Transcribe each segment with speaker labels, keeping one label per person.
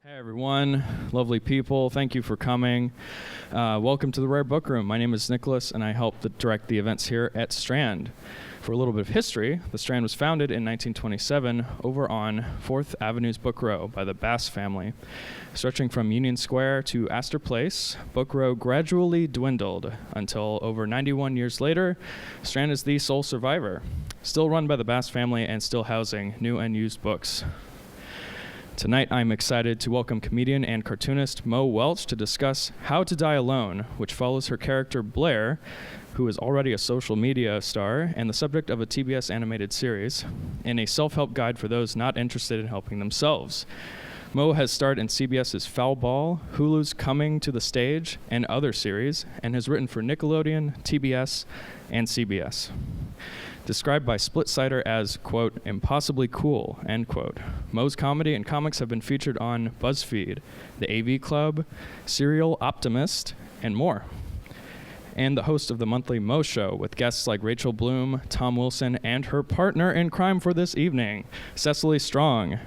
Speaker 1: Hey everyone, lovely people, thank you for coming. Welcome to the Rare Book Room. My name is Nicholas and I help direct the events here at Strand. For a little bit of history, the Strand was founded in 1927 over on 4th Avenue's Book Row by the Bass family. Stretching from Union Square to Astor Place, Book Row gradually dwindled until over 91 years later, Strand is the sole survivor, still run by the Bass family and still housing new and used books. Tonight, I'm excited to welcome comedian and cartoonist Mo Welch to discuss How to Die Alone, which follows her character Blair, who is already a social media star and the subject of a TBS animated series, in a self-help guide for those not interested in helping themselves. Mo has starred in CBS's Foul Ball, Hulu's Coming to the Stage, and other series, and has written for Nickelodeon, TBS, and CBS. Described by Splitsider as, quote, impossibly cool, end quote. Mo's comedy and comics have been featured on BuzzFeed, the AV Club, Serial Optimist, and more. And the host of the monthly Mo Show with guests like Rachel Bloom, Tom Wilson, and her partner in crime for this evening, Cecily Strong.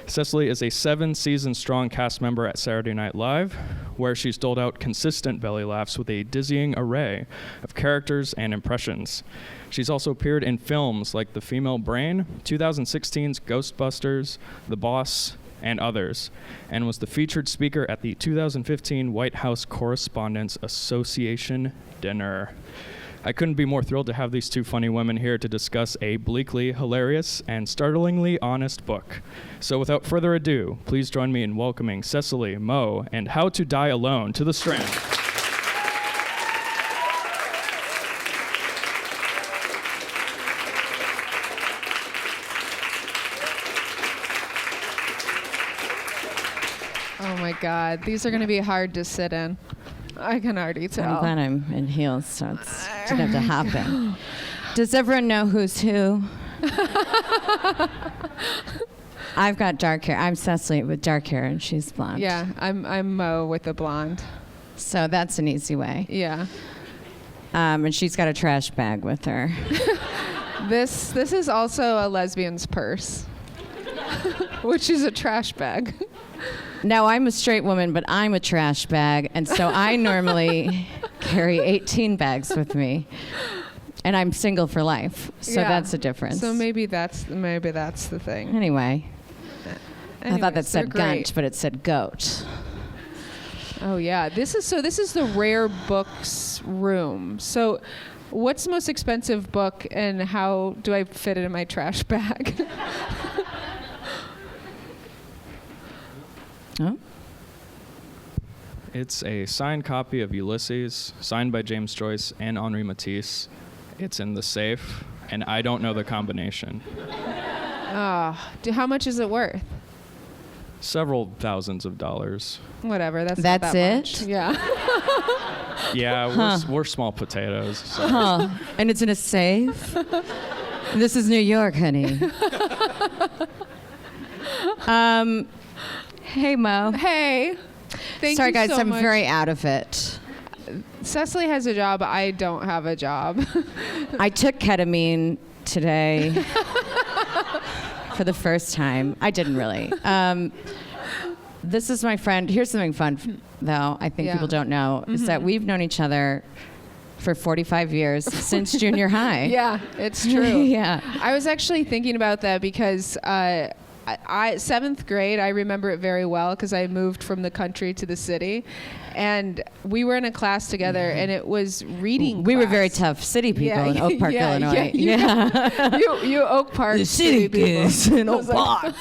Speaker 1: Cecily is a 7-season strong cast member at Saturday Night Live, where she's doled out consistent belly laughs with a dizzying array of characters and impressions. She's also appeared in films like The Female Brain, 2016's Ghostbusters, The Boss, and others, and was the featured speaker at the 2015 White House Correspondents Association dinner. I couldn't be more thrilled to have these two funny women here to discuss a bleakly hilarious and startlingly honest book. So without further ado, please join me in welcoming Cecily, Mo, and How to Die Alone to the Strand.
Speaker 2: Oh my God, these are going to be hard to sit in. I can already tell.
Speaker 3: I'm glad I'm in heels, so it didn't have to happen. Does everyone know who's who? I've got dark hair. I'm Cecily with dark hair, and she's blonde.
Speaker 2: Yeah, I'm Mo with the blonde.
Speaker 3: So that's an easy way.
Speaker 2: Yeah.
Speaker 3: And she's got a trash bag with her.
Speaker 2: This is also a lesbian's purse, which is a trash bag.
Speaker 3: No, I'm a straight woman, but I'm a trash bag, and so I normally carry 18 bags with me, and I'm single for life, so that's a difference.
Speaker 2: So maybe that's the thing.
Speaker 3: Anyway, I thought that said
Speaker 2: great.
Speaker 3: gunt, but it said goat.
Speaker 2: Oh yeah, this is the Rare Books room. So, what's the most expensive book, and how do I fit it in my trash bag?
Speaker 3: Oh.
Speaker 1: It's a signed copy of Ulysses, signed by James Joyce and Henri Matisse. It's in the safe, and I don't know the combination.
Speaker 2: How much is it worth?
Speaker 1: Several thousands of dollars.
Speaker 2: Whatever, that's not that
Speaker 3: it?
Speaker 2: much. Yeah.
Speaker 1: Yeah, we're small potatoes. So.
Speaker 3: Huh. And it's in a safe? This is New York, honey. Hey, Mo.
Speaker 2: Hey. Thank
Speaker 3: Sorry,
Speaker 2: you
Speaker 3: guys,
Speaker 2: so
Speaker 3: I'm
Speaker 2: much.
Speaker 3: very out of it.
Speaker 2: Cecily has a job. I don't have a job.
Speaker 3: I took ketamine today for the first time. I didn't really. This is my friend. Here's something fun, though, I think people don't know, is that we've known each other for 45 years since junior high.
Speaker 2: Yeah, it's true.
Speaker 3: Yeah.
Speaker 2: I was actually thinking about that because I 7th grade, I remember it very well because I moved from the country to the city, and we were in a class together, and it was reading.
Speaker 3: We
Speaker 2: class.
Speaker 3: were very tough city people in Oak Park, Illinois.
Speaker 2: You Oak Park
Speaker 3: the city kids in Oak Park.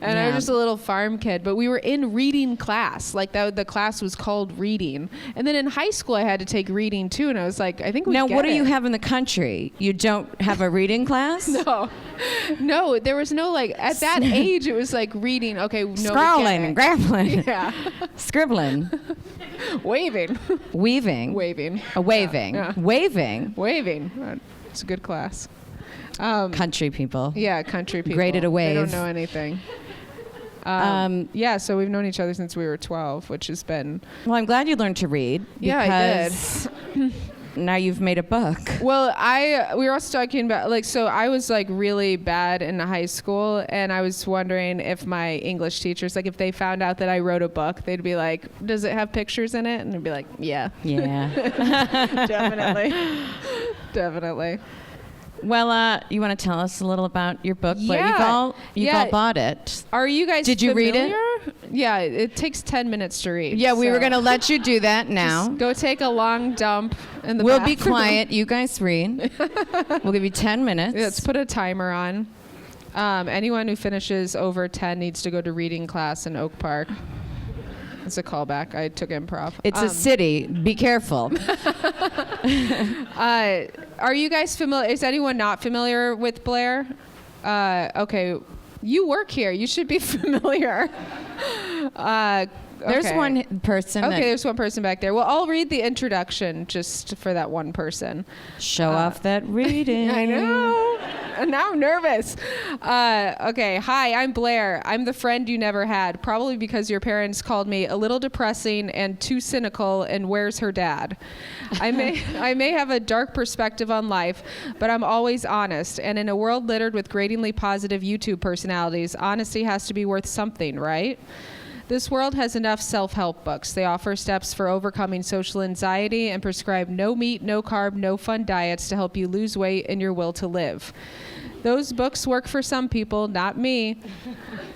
Speaker 2: And I was just a little farm kid, but we were in reading class. Like the class was called reading. And then in high school, I had to take reading too, and I was like, I think we
Speaker 3: Now,
Speaker 2: get
Speaker 3: what do
Speaker 2: it.
Speaker 3: you have in the country? You don't have a reading class?
Speaker 2: No, there was no at that age, it was like reading. Okay, no,
Speaker 3: scrawling and grappling.
Speaker 2: Yeah.
Speaker 3: Scribbling.
Speaker 2: Waving.
Speaker 3: Weaving.
Speaker 2: Waving.
Speaker 3: Waving.
Speaker 2: Yeah.
Speaker 3: Waving.
Speaker 2: Waving. It's a good class.
Speaker 3: Country people.
Speaker 2: Yeah, country people.
Speaker 3: Graded a wave.
Speaker 2: They don't know anything. So we've known each other since we were 12, which has been...
Speaker 3: Well, I'm glad you learned to read.
Speaker 2: Yeah, I did.
Speaker 3: now you've made a book.
Speaker 2: Well, we were also talking about, like, so I was like really bad in high school, and I was wondering if my English teachers, like, if they found out that I wrote a book, they'd be like, does it have pictures in it? And I'd be like, yeah.
Speaker 3: Yeah.
Speaker 2: Definitely.
Speaker 3: Well, you want to tell us a little about your book?
Speaker 2: Yeah.
Speaker 3: You've all bought it.
Speaker 2: Are you guys
Speaker 3: Did you read
Speaker 2: familiar? Yeah, it takes 10 minutes to read.
Speaker 3: Yeah, we were
Speaker 2: so
Speaker 3: going to let you do that now.
Speaker 2: just go take a long dump in the
Speaker 3: We'll
Speaker 2: bathroom.
Speaker 3: be quiet. You guys read. We'll give you 10 minutes.
Speaker 2: Let's put a timer on. Anyone who finishes over 10 needs to go to reading class in Oak Park. It's a callback. I took improv.
Speaker 3: It's a city. Be careful.
Speaker 2: Are you guys familiar? Is anyone not familiar with Blair? Okay. You work here. You should be familiar.
Speaker 3: There's
Speaker 2: Okay.
Speaker 3: one person
Speaker 2: Okay,
Speaker 3: that
Speaker 2: there's one person back there. Well, I'll read the introduction just for that one person.
Speaker 3: show off that reading.
Speaker 2: I know. And now I'm nervous. Okay. Hi, I'm Blair. I'm the friend you never had, probably because your parents called me a little depressing and too cynical and where's her dad? I may have a dark perspective on life, but I'm always honest. And in a world littered with gratingly positive YouTube personalities, honesty has to be worth something, right? This world has enough self-help books. They offer steps for overcoming social anxiety and prescribe no meat, no carb, no fun diets to help you lose weight and your will to live. Those books work for some people, not me.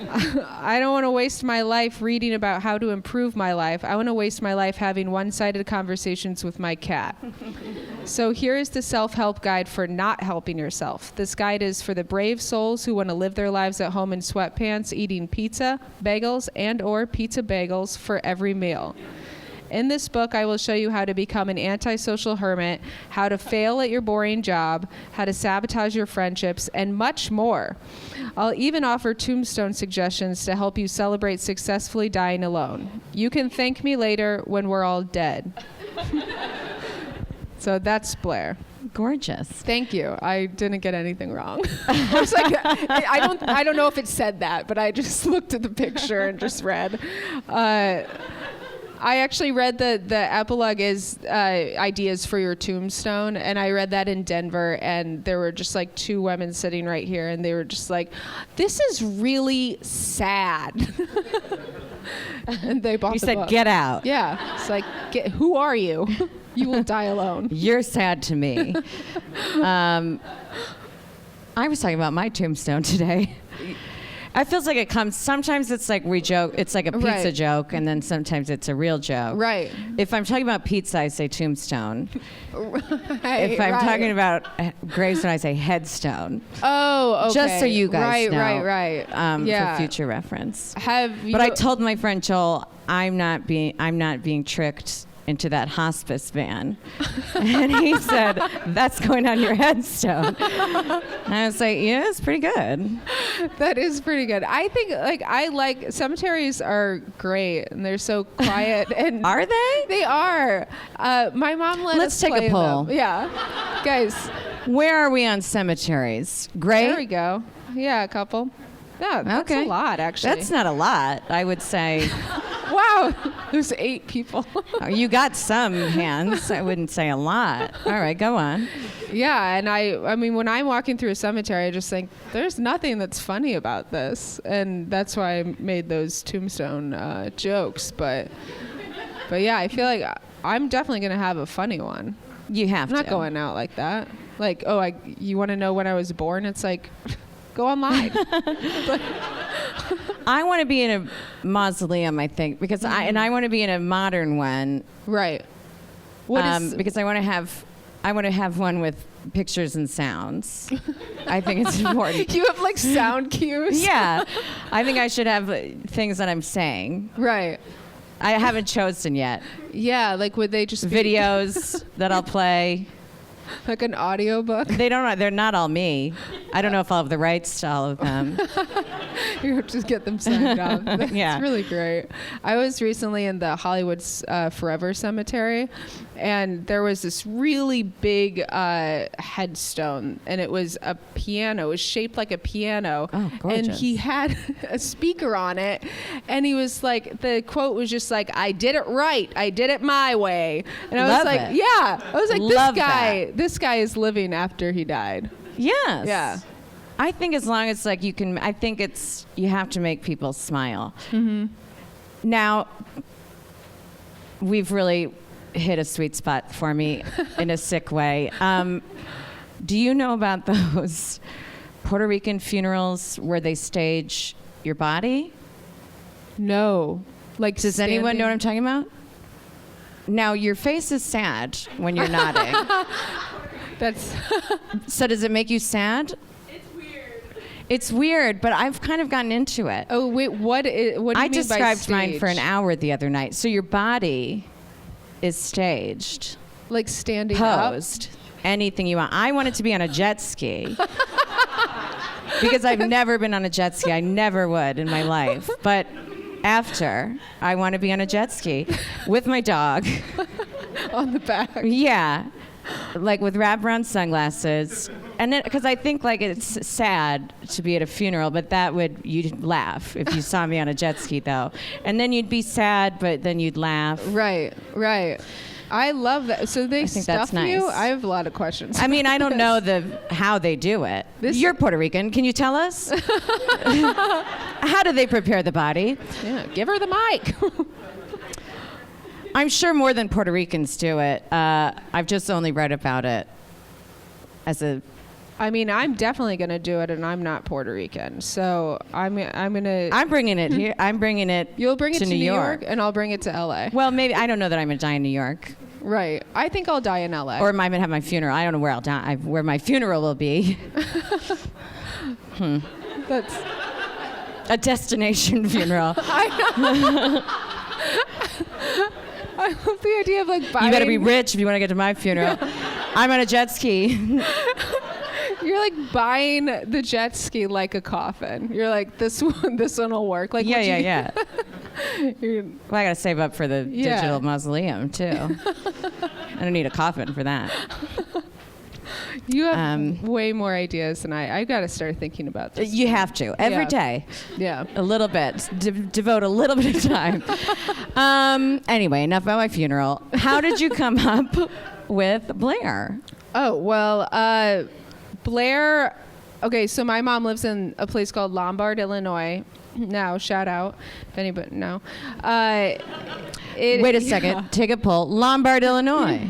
Speaker 2: I don't want to waste my life reading about how to improve my life. I want to waste my life having one-sided conversations with my cat. So here is the self-help guide for not helping yourself. This guide is for the brave souls who want to live their lives at home in sweatpants, eating pizza, bagels, and/or pizza bagels for every meal. In this book, I will show you how to become an antisocial hermit, how to fail at your boring job, how to sabotage your friendships, and much more. I'll even offer tombstone suggestions to help you celebrate successfully dying alone. You can thank me later when we're all dead. So that's Blair.
Speaker 3: Gorgeous.
Speaker 2: Thank you. I didn't get anything wrong. I was like, I don't know if it said that, but I just looked at the picture and just read. I actually read the epilogue is ideas for your tombstone, and I read that in Denver, and there were just like two women sitting right here, and they were just like, this is really sad. And they bought
Speaker 3: You
Speaker 2: the
Speaker 3: said,
Speaker 2: book.
Speaker 3: get out.
Speaker 2: Yeah. It's like, who are you? You will die alone.
Speaker 3: You're sad to me. I was talking about my tombstone today. It feels like it comes, sometimes it's like it's like a pizza
Speaker 2: Right.
Speaker 3: joke, and then sometimes it's a real joke.
Speaker 2: Right.
Speaker 3: If I'm talking about pizza, I say tombstone.
Speaker 2: Right,
Speaker 3: If I'm
Speaker 2: right.
Speaker 3: talking about gravestone, I say headstone.
Speaker 2: Oh, okay.
Speaker 3: Just so you guys know.
Speaker 2: Right. Yeah.
Speaker 3: For future reference.
Speaker 2: Have you
Speaker 3: But I told my friend Joel, I'm not being tricked into that hospice van. And he said, that's going on your headstone. And I was like, yeah, it's pretty good.
Speaker 2: That is pretty good. I think I like cemeteries are great, and they're so quiet. And
Speaker 3: Are they?
Speaker 2: They are. My mom let
Speaker 3: Let's
Speaker 2: us
Speaker 3: take a
Speaker 2: play
Speaker 3: poll.
Speaker 2: them. Yeah, guys.
Speaker 3: Where are we on cemeteries? Great?
Speaker 2: There we go. Yeah, a couple. Yeah, that's
Speaker 3: Okay.
Speaker 2: a lot actually.
Speaker 3: That's not a lot. I would say,
Speaker 2: wow. There's 8 people.
Speaker 3: you got some hands. I wouldn't say a lot. All right, go on.
Speaker 2: Yeah, and I mean, when I'm walking through a cemetery, I just think there's nothing that's funny about this, and that's why I made those tombstone jokes. But yeah, I feel like I'm definitely gonna have a funny one.
Speaker 3: You have
Speaker 2: I'm not
Speaker 3: to.
Speaker 2: going out like that. Like, you want to know when I was born? It's like, go online.
Speaker 3: I want to be in a mausoleum, I think, because I want to be in a modern one.
Speaker 2: Right. What is?
Speaker 3: Because I want to have one with pictures and sounds. I think it's important.
Speaker 2: You have like sound cues.
Speaker 3: Yeah, I think I should have things that I'm saying.
Speaker 2: Right.
Speaker 3: I haven't chosen yet.
Speaker 2: Yeah. Like, would they just be
Speaker 3: Videos that I'll play.
Speaker 2: like an audiobook?
Speaker 3: They're not all me. I don't know if I'll have the rights to all of them.
Speaker 2: You just get them signed off. That's
Speaker 3: Yeah.
Speaker 2: really great. I was recently in the Hollywood's Forever Cemetery, and there was this really big headstone, and it was a piano. It was shaped like a piano.
Speaker 3: Oh, gorgeous.
Speaker 2: And he had a speaker on it, and he was like, the quote was just like, "I did it right. I did it my way." And I was
Speaker 3: Love
Speaker 2: like,
Speaker 3: it.
Speaker 2: yeah. I was like,
Speaker 3: Love
Speaker 2: this guy is living after he died.
Speaker 3: Yes.
Speaker 2: Yeah.
Speaker 3: I think as long as like you can, I think it's, you have to make people smile.
Speaker 2: Mm-hmm.
Speaker 3: Now, we've really hit a sweet spot for me in a sick way. Do you know about those Puerto Rican funerals where they stage your body?
Speaker 2: No. Like,
Speaker 3: Does anyone know what I'm talking about? Now, your face is sad when you're nodding.
Speaker 2: That's
Speaker 3: So does it make you sad? It's weird, but I've kind of gotten into it.
Speaker 2: Oh wait, what do you mean by
Speaker 3: described mine
Speaker 2: stage?
Speaker 3: for an hour the other night. So your body is staged,
Speaker 2: Like standing
Speaker 3: posed, anything you want. I wanted to be on a jet ski because I've never been on a jet ski. I never would in my life. But after, I want to be on a jet ski with my dog.
Speaker 2: up on the back.
Speaker 3: Yeah, like with wraparound sunglasses. And then, because I think like it's sad to be at a funeral, but you'd laugh if you saw me on a jet ski though. And then you'd be sad, but then you'd laugh.
Speaker 2: Right. I love that. So they
Speaker 3: think
Speaker 2: stuff
Speaker 3: that's nice.
Speaker 2: you? I have a lot of questions.
Speaker 3: I mean, I don't know how they do it. You're Puerto Rican. Can you tell us? How do they prepare the body?
Speaker 2: Yeah, give her the mic.
Speaker 3: I'm sure more than Puerto Ricans do it. I've just only read about it as a...
Speaker 2: I mean, I'm definitely gonna do it, and I'm not Puerto Rican, so I'm gonna.
Speaker 3: I'm bringing it here. I'm bringing it.
Speaker 2: You'll bring it to
Speaker 3: New York,
Speaker 2: and I'll bring it to LA.
Speaker 3: Well, maybe I don't know that I'm gonna die in New York,
Speaker 2: Right. I think I'll die in LA.
Speaker 3: or I might have my funeral. I don't know where I'll die. Where my funeral will be.
Speaker 2: That's.
Speaker 3: A destination funeral.
Speaker 2: I love the idea of like buying.
Speaker 3: You better be rich if you want to get to my funeral. I'm on a jet ski.
Speaker 2: You're like buying the jet ski like a coffin. You're like, this one will work. Like,
Speaker 3: Yeah.
Speaker 2: You're-
Speaker 3: Well, I gotta save up for the
Speaker 2: Yeah.
Speaker 3: digital mausoleum too. I don't need a coffin for that.
Speaker 2: You have way more ideas than I got to start thinking about this.
Speaker 3: You have to every
Speaker 2: Yeah.
Speaker 3: day,
Speaker 2: Yeah.
Speaker 3: a little bit. Devote a little bit of time. Anyway, enough about my funeral. How did you come up with Blair?
Speaker 2: Oh, well, Blair, okay, so my mom lives in a place called Lombard, Illinois. Now, shout out if anybody, no.
Speaker 3: Wait a second. Take a pull. Lombard, Illinois.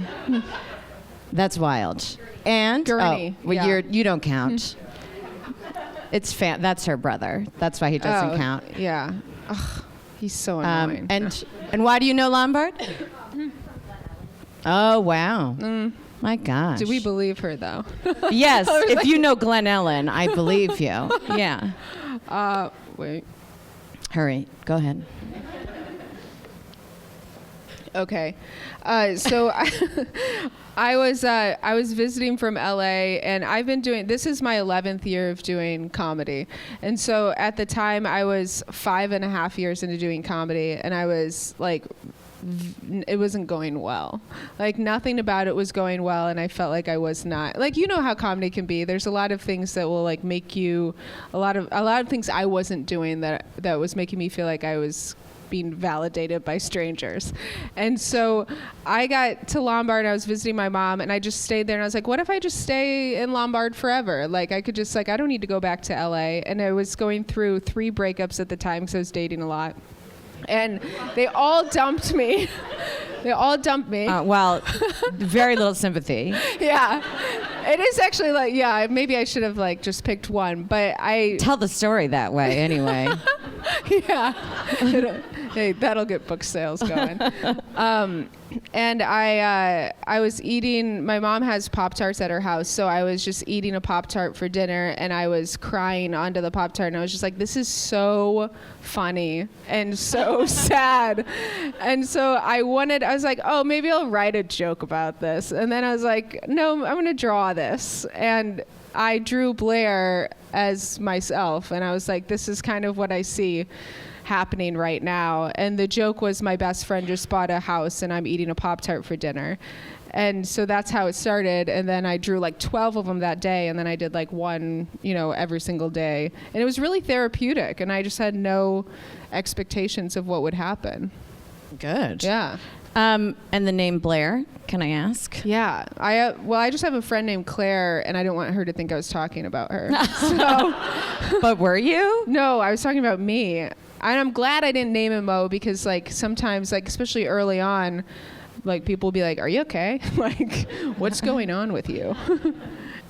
Speaker 3: That's wild. And
Speaker 2: Gurney,
Speaker 3: well,
Speaker 2: yeah.
Speaker 3: you don't count. It's that's her brother. That's why he doesn't count.
Speaker 2: Yeah. Ugh, he's so annoying.
Speaker 3: And why do you know Lombard? Oh wow. My gosh.
Speaker 2: Do we believe her though?
Speaker 3: Yes. If you know Glen Ellen, I believe you. Yeah.
Speaker 2: Wait.
Speaker 3: Hurry. Go ahead.
Speaker 2: Okay. So I was visiting from LA, and I've been doing, this is my 11th year of doing comedy. And so at the time I was 5.5 years into doing comedy, and I was like, it wasn't going well. Like nothing about it was going well, and I felt like I was not, like, you know how comedy can be. There's a lot of things that will like make you, a lot of things I wasn't doing that was making me feel like I was being validated by strangers. And so I got to Lombard, I was visiting my mom, and I just stayed there, and I was like, what if I just stay in Lombard forever? Like I could just, like, I don't need to go back to LA. And I was going through 3 breakups at the time because I was dating a lot. And they all dumped me.
Speaker 3: Well, very little sympathy.
Speaker 2: Yeah. It is actually like, yeah, maybe I should have like just picked one, but I
Speaker 3: Tell the story that way anyway.
Speaker 2: yeah. Hey, that'll get book sales going. And I was eating, my mom has Pop-Tarts at her house, so I was just eating a Pop-Tart for dinner, and I was crying onto the Pop-Tart, and I was just like, this is so funny and so sad. And so I was like, oh, maybe I'll write a joke about this. And then I was like, no, I'm going to draw this. And I drew Blair as myself, and I was like, this is kind of what I see happening right now. And the joke was my best friend just bought a house and I'm eating a Pop-Tart for dinner. And so that's how it started. And then I drew like 12 of them that day. And then I did like one, every single day. And it was really therapeutic. And I just had no expectations of what would happen.
Speaker 3: Good.
Speaker 2: Yeah.
Speaker 3: And the name Blair, can I ask?
Speaker 2: Yeah. I just have a friend named Claire, and I didn't want her to think I was talking about her. So,
Speaker 3: but were you?
Speaker 2: No, I was talking about me. And I'm glad I didn't name him Mo, because like sometimes, like especially early on, like people will be like, "Are you okay? Like, what's going on with you?"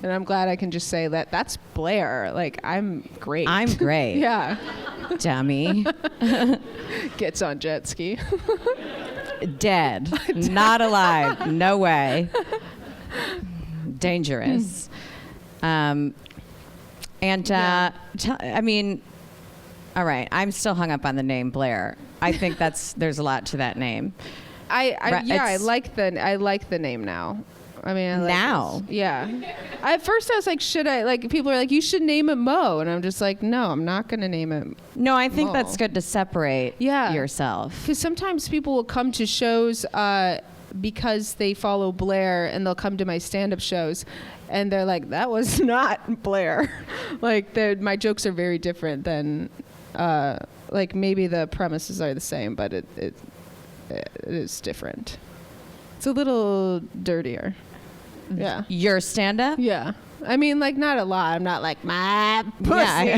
Speaker 2: And I'm glad I can just say that's Blair. Like, I'm great.
Speaker 3: I'm great.
Speaker 2: Yeah.
Speaker 3: Dummy.
Speaker 2: Gets on jet ski.
Speaker 3: Dead. Not alive. No way. Dangerous. I mean, all right. I'm still hung up on the name Blair. I think there's a lot to that name.
Speaker 2: I like the name now. I mean, I like
Speaker 3: now.
Speaker 2: This. Yeah. At first I was like, should I, like, people are like, you should name it Mo. And I'm just like, no, I'm not going to name it
Speaker 3: No, I think
Speaker 2: Mo.
Speaker 3: That's good to separate yourself.
Speaker 2: Because sometimes people will come to shows because they follow Blair, and they'll come to my stand-up shows. And they're like, that was not Blair. Like, my jokes are very different than, like, maybe the premises are the same, but it is different. It's a little dirtier. Yeah.
Speaker 3: Your stand-up?
Speaker 2: Yeah. I mean, like, not a lot. I'm not like, my pussy,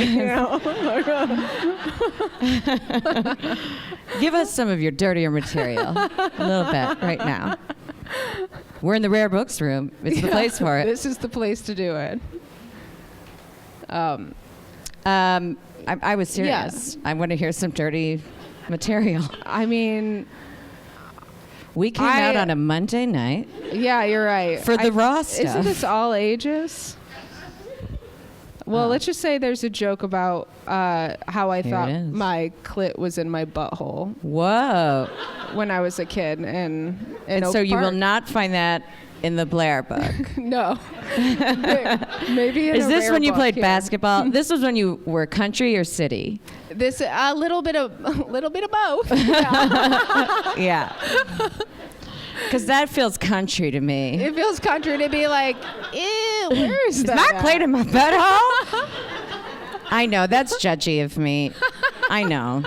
Speaker 3: Give us some of your dirtier material. A little bit right now. We're in the rare books room. It's the place for it.
Speaker 2: This is the place to do it.
Speaker 3: I was serious. I want to hear some dirty material.
Speaker 2: I mean...
Speaker 3: We came out on a Monday night.
Speaker 2: Yeah, you're right.
Speaker 3: For the raw stuff.
Speaker 2: Isn't this all ages? Well, let's just say there's a joke about how I thought my clit was in my butthole.
Speaker 3: Whoa.
Speaker 2: When I was a kid. And
Speaker 3: so you will not find that in the Blair book.
Speaker 2: No. Maybe in
Speaker 3: Is this when you played
Speaker 2: here.
Speaker 3: Basketball? This was when you were country or city?
Speaker 2: This a little bit of both.
Speaker 3: Yeah. Because that feels country to me.
Speaker 2: It feels country to be like, ew, where is that?
Speaker 3: Is my plate in my butthole? I know, that's judgy of me. I know.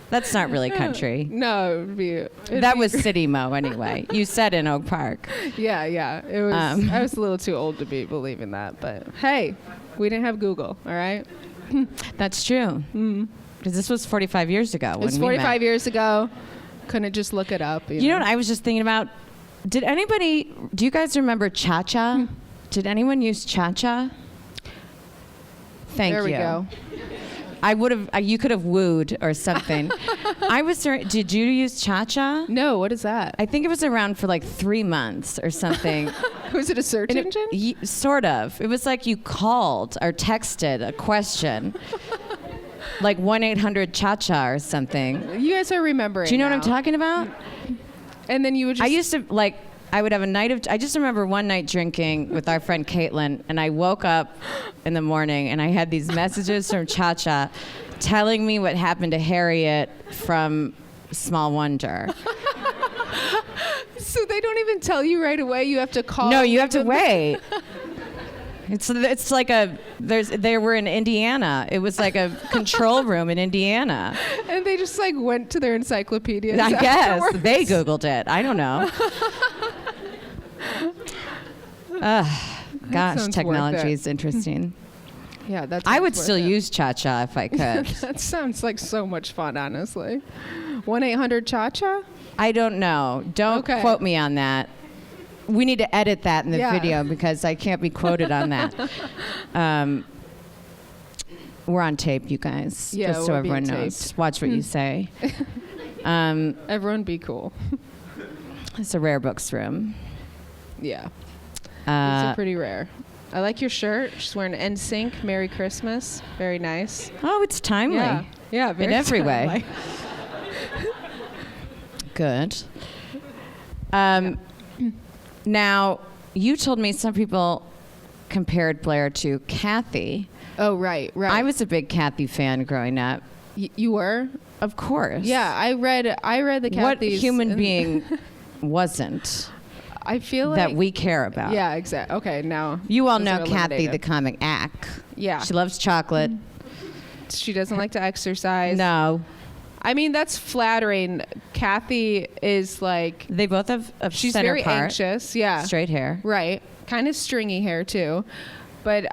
Speaker 3: That's not really country.
Speaker 2: No,
Speaker 3: that was City Mo anyway. You said in Oak Park.
Speaker 2: Yeah. It was. I was a little too old to be believing that, but hey, we didn't have Google, all right?
Speaker 3: That's true. Because this was 45 years ago.
Speaker 2: It's 45 years ago. Couldn't just look it up.
Speaker 3: You know what I was just thinking about? Do you guys remember Cha-Cha? Did anyone use Cha-Cha? Thank you.
Speaker 2: There we go.
Speaker 3: I would have. You could have wooed or something. Did you use Cha-Cha?
Speaker 2: No. What is that?
Speaker 3: I think it was around for like 3 months or something.
Speaker 2: Was it a search engine?
Speaker 3: Sort of. It was like you called or texted a question. Like 1-800-Cha-Cha or something.
Speaker 2: You guys are remembering.
Speaker 3: Do you know what I'm talking about?
Speaker 2: And then you would just...
Speaker 3: I used to, I would have a night of... I just remember one night drinking with our friend Caitlin, and I woke up in the morning, and I had these messages from Cha-Cha telling me what happened to Harriet from Small Wonder.
Speaker 2: So they don't even tell you right away? You have to call?
Speaker 3: No, you have to wait. It's like they were in Indiana. It was like a control room in Indiana.
Speaker 2: And they just like went to their encyclopedias.
Speaker 3: I guess they Googled it. I don't know. Gosh, technology is interesting.
Speaker 2: Yeah, that's.
Speaker 3: I would still use Cha-Cha if I could.
Speaker 2: That sounds like so much fun, honestly. 1-800-Cha-Cha?
Speaker 3: I don't know. Don't quote me on that. We need to edit that in the video because I can't be quoted on that. We're on tape, you guys.
Speaker 2: Yeah,
Speaker 3: just so
Speaker 2: we're
Speaker 3: everyone
Speaker 2: being
Speaker 3: knows.
Speaker 2: taped.
Speaker 3: Watch what you say.
Speaker 2: Everyone be cool.
Speaker 3: It's a rare books room.
Speaker 2: Yeah. It's pretty rare. I like your shirt. She's wearing NSYNC. Merry Christmas. Very nice.
Speaker 3: Oh, it's timely.
Speaker 2: Yeah, very
Speaker 3: in every
Speaker 2: timely.
Speaker 3: way. Good. Now, you told me some people compared Blair to Kathy.
Speaker 2: Oh, right.
Speaker 3: I was a big Kathy fan growing up.
Speaker 2: You were?
Speaker 3: Of course.
Speaker 2: Yeah, I read the Kathy's.
Speaker 3: What human being wasn't
Speaker 2: I feel like
Speaker 3: that we care about?
Speaker 2: Yeah, exactly. Okay, now
Speaker 3: You all
Speaker 2: those
Speaker 3: know
Speaker 2: are
Speaker 3: Kathy,
Speaker 2: eliminated.
Speaker 3: the comic ack.
Speaker 2: Yeah.
Speaker 3: She loves chocolate.
Speaker 2: She doesn't like to exercise.
Speaker 3: No.
Speaker 2: I mean, that's flattering. Kathy is like,
Speaker 3: They both have a
Speaker 2: she's
Speaker 3: center
Speaker 2: very
Speaker 3: part,
Speaker 2: anxious. Yeah.
Speaker 3: straight hair.
Speaker 2: Right. Kind of stringy hair too. But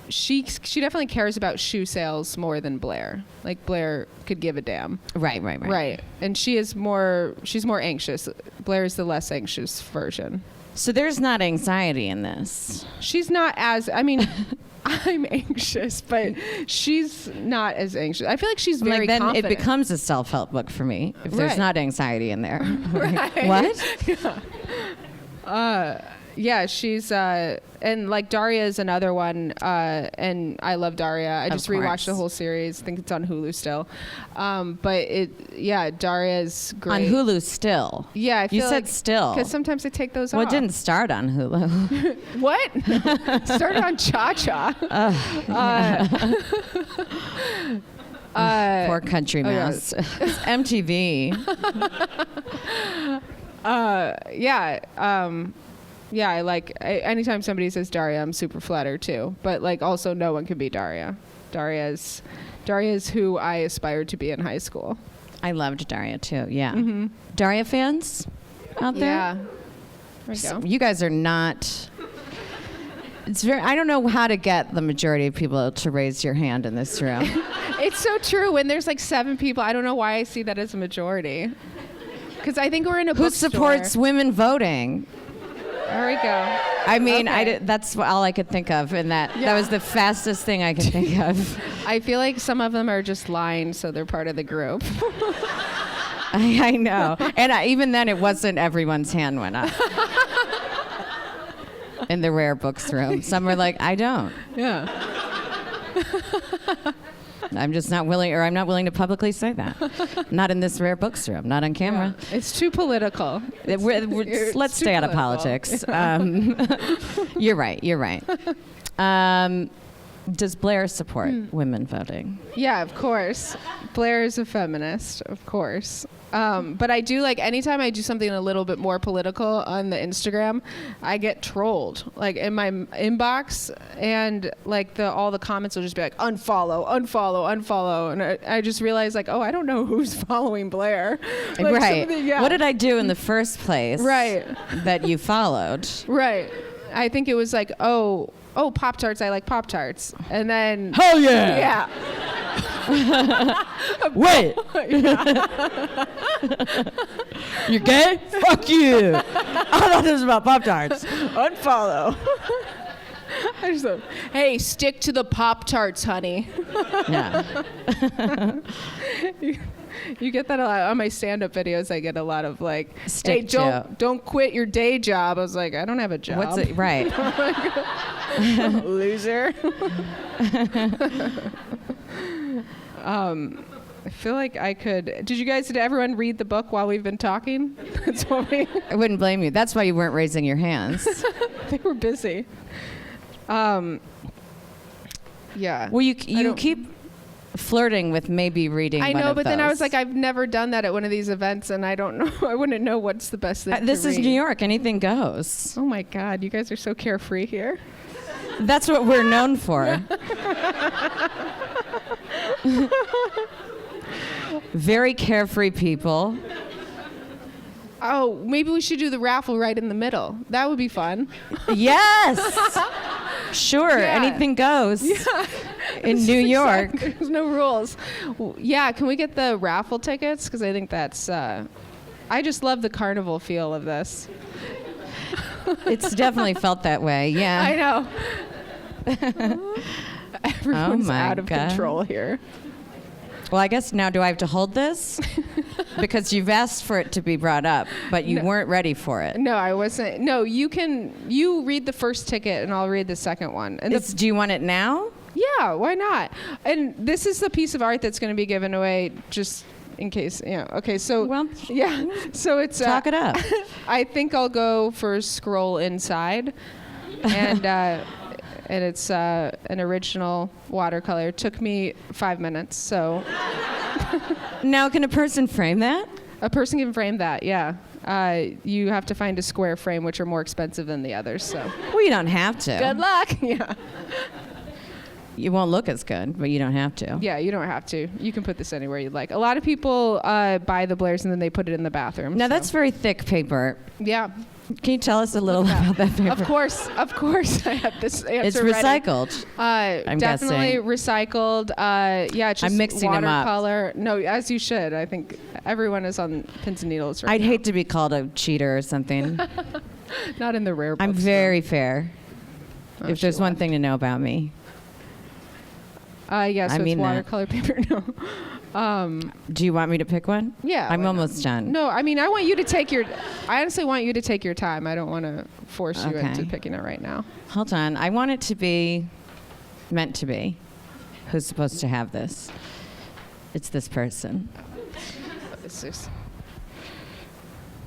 Speaker 2: she definitely cares about shoe sales more than Blair. Like Blair could give a damn.
Speaker 3: Right.
Speaker 2: Right. And she's more anxious. Blair is the less anxious version.
Speaker 3: So there's not anxiety in this.
Speaker 2: She's not as, I mean, I'm anxious, but she's not as anxious. I feel like she's very
Speaker 3: then
Speaker 2: confident.
Speaker 3: it becomes a self-help book for me if there's
Speaker 2: Right.
Speaker 3: not anxiety in there.
Speaker 2: Right.
Speaker 3: What?
Speaker 2: Yeah, she's and like Daria is another one, and I love Daria. I just
Speaker 3: course.
Speaker 2: rewatched the whole series. I think it's on Hulu still, but Daria's great
Speaker 3: On Hulu still.
Speaker 2: Yeah, I feel
Speaker 3: You said
Speaker 2: like,
Speaker 3: still.
Speaker 2: because sometimes I take those
Speaker 3: Well,
Speaker 2: off.
Speaker 3: it didn't start on Hulu.
Speaker 2: What? Started on Cha Cha.
Speaker 3: Poor country
Speaker 2: yeah.
Speaker 3: mouse. It's MTV.
Speaker 2: Yeah, I like anytime somebody says Daria, I'm super flattered too. But like, also, no one can be Daria. Daria is who I aspired to be in high school.
Speaker 3: I loved Daria too. Yeah.
Speaker 2: Mm-hmm.
Speaker 3: Daria fans out there?
Speaker 2: Yeah. There we
Speaker 3: So
Speaker 2: go.
Speaker 3: you guys are not. It's very. I don't know how to get the majority of people to raise your hand in this room.
Speaker 2: It's so true. When there's like 7 people, I don't know why I see that as a majority. Because I think we're in a
Speaker 3: Who
Speaker 2: bookstore.
Speaker 3: supports women voting?
Speaker 2: There we go.
Speaker 3: I mean,
Speaker 2: Okay.
Speaker 3: that's all I could think of, and that
Speaker 2: Yeah.
Speaker 3: was the fastest thing I could think of.
Speaker 2: I feel like some of them are just lying, so they're part of the group.
Speaker 3: I know, and even then, it wasn't everyone's hand went up. In the rare books room, some were like, "I don't.
Speaker 2: Yeah.
Speaker 3: I'm just not willing, or I'm not willing to publicly say that. Not in this rare books room, not on camera.
Speaker 2: It's too political. It's
Speaker 3: Let's
Speaker 2: too
Speaker 3: stay out of
Speaker 2: political.
Speaker 3: politics. You're right. Does Blair support women voting?
Speaker 2: Yeah, of course. Blair is a feminist, of course. But I do like anytime I do something a little bit more political on the Instagram, I get trolled like in my inbox, and like all the comments will just be like unfollow, and I just realized like, oh, I don't know who's following Blair. Like,
Speaker 3: Right.
Speaker 2: yeah.
Speaker 3: What did I do in the first place?
Speaker 2: Right.
Speaker 3: That you followed?
Speaker 2: Right. I think it was like, oh, Pop-Tarts, I like Pop-Tarts. And then
Speaker 1: Hell yeah!
Speaker 2: yeah.
Speaker 1: Wait! You're gay? Fuck you! I thought this was about Pop-Tarts.
Speaker 2: Unfollow. I just thought, hey, stick to the Pop-Tarts, honey.
Speaker 3: Yeah.
Speaker 2: You get that a lot on my stand-up videos. I get a lot of like,
Speaker 3: Stick
Speaker 2: hey,
Speaker 3: to.
Speaker 2: don't quit your day job. I was like, I don't have a job.
Speaker 3: What's it? Right.
Speaker 2: Loser. I feel like I could. Did everyone read the book while we've been talking? That's what
Speaker 3: I wouldn't blame you. That's why you weren't raising your hands.
Speaker 2: they were busy. Yeah.
Speaker 3: Well, you
Speaker 2: don't-
Speaker 3: keep flirting with maybe reading.
Speaker 2: I
Speaker 3: one
Speaker 2: know,
Speaker 3: of
Speaker 2: but then I was
Speaker 3: those.
Speaker 2: like, I've never done that at one of these events, and I don't know. I wouldn't know what's the best thing.
Speaker 3: This
Speaker 2: to
Speaker 3: is
Speaker 2: read.
Speaker 3: New York. Anything goes.
Speaker 2: Oh my God, you guys are so carefree here.
Speaker 3: That's what we're known for. Very carefree people.
Speaker 2: Oh, maybe we should do the raffle right in the middle. That would be fun.
Speaker 3: Yes. Sure.
Speaker 2: Yeah.
Speaker 3: Anything goes. In New York.
Speaker 2: There's no rules. Yeah, can we get the raffle tickets? Because I think that's. I just love the carnival feel of this.
Speaker 3: It's definitely felt that way. Yeah.
Speaker 2: I know. Everyone's
Speaker 3: my
Speaker 2: out of
Speaker 3: God.
Speaker 2: control here.
Speaker 3: Well, I guess now do I have to hold this? Because you've asked for it to be brought up, but you weren't ready for it.
Speaker 2: No, I wasn't. No, you read the first ticket and I'll read the second one. And
Speaker 3: Do you want it now?
Speaker 2: yeah, why not? And this is the piece of art that's going to be given away just in case, Okay, so
Speaker 3: Well,
Speaker 2: yeah. So it's
Speaker 3: talk it up.
Speaker 2: and it's an original watercolor. It took me 5 minutes, so.
Speaker 3: Now, can a person frame that?
Speaker 2: A person can frame that, yeah. You have to find a square frame, which are more expensive than the others, so.
Speaker 3: Well, you don't have to.
Speaker 2: Good luck, yeah.
Speaker 3: You won't look as good, but you don't have to.
Speaker 2: Yeah, you don't have to. You can put this anywhere you'd like. A lot of people buy the Blairs and then they put it in the bathroom.
Speaker 3: Now,
Speaker 2: so.
Speaker 3: that's very thick paper.
Speaker 2: Yeah.
Speaker 3: Can you tell us a little about that paper?
Speaker 2: Of course. I have this answer
Speaker 3: It's
Speaker 2: ready.
Speaker 3: recycled.
Speaker 2: I'm definitely recycled. Yeah, it's just
Speaker 3: I'm mixing them up.
Speaker 2: watercolor. No, as you should. I think everyone is on pins and needles right
Speaker 3: I'd
Speaker 2: now.
Speaker 3: hate to be called a cheater or something.
Speaker 2: Not in the rare books.
Speaker 3: I'm very fair.
Speaker 2: Oh,
Speaker 3: If there's one thing to know about me.
Speaker 2: Yeah, so
Speaker 3: I mean
Speaker 2: it's
Speaker 3: that.
Speaker 2: watercolor paper. No.
Speaker 3: Do you want me to pick one?
Speaker 2: Yeah.
Speaker 3: I'm
Speaker 2: why not?
Speaker 3: almost done.
Speaker 2: No, I mean, I honestly want you to take your time. I don't want to force you into picking it right now.
Speaker 3: Hold on. I want it to be meant to be. Who's supposed to have this? It's this person.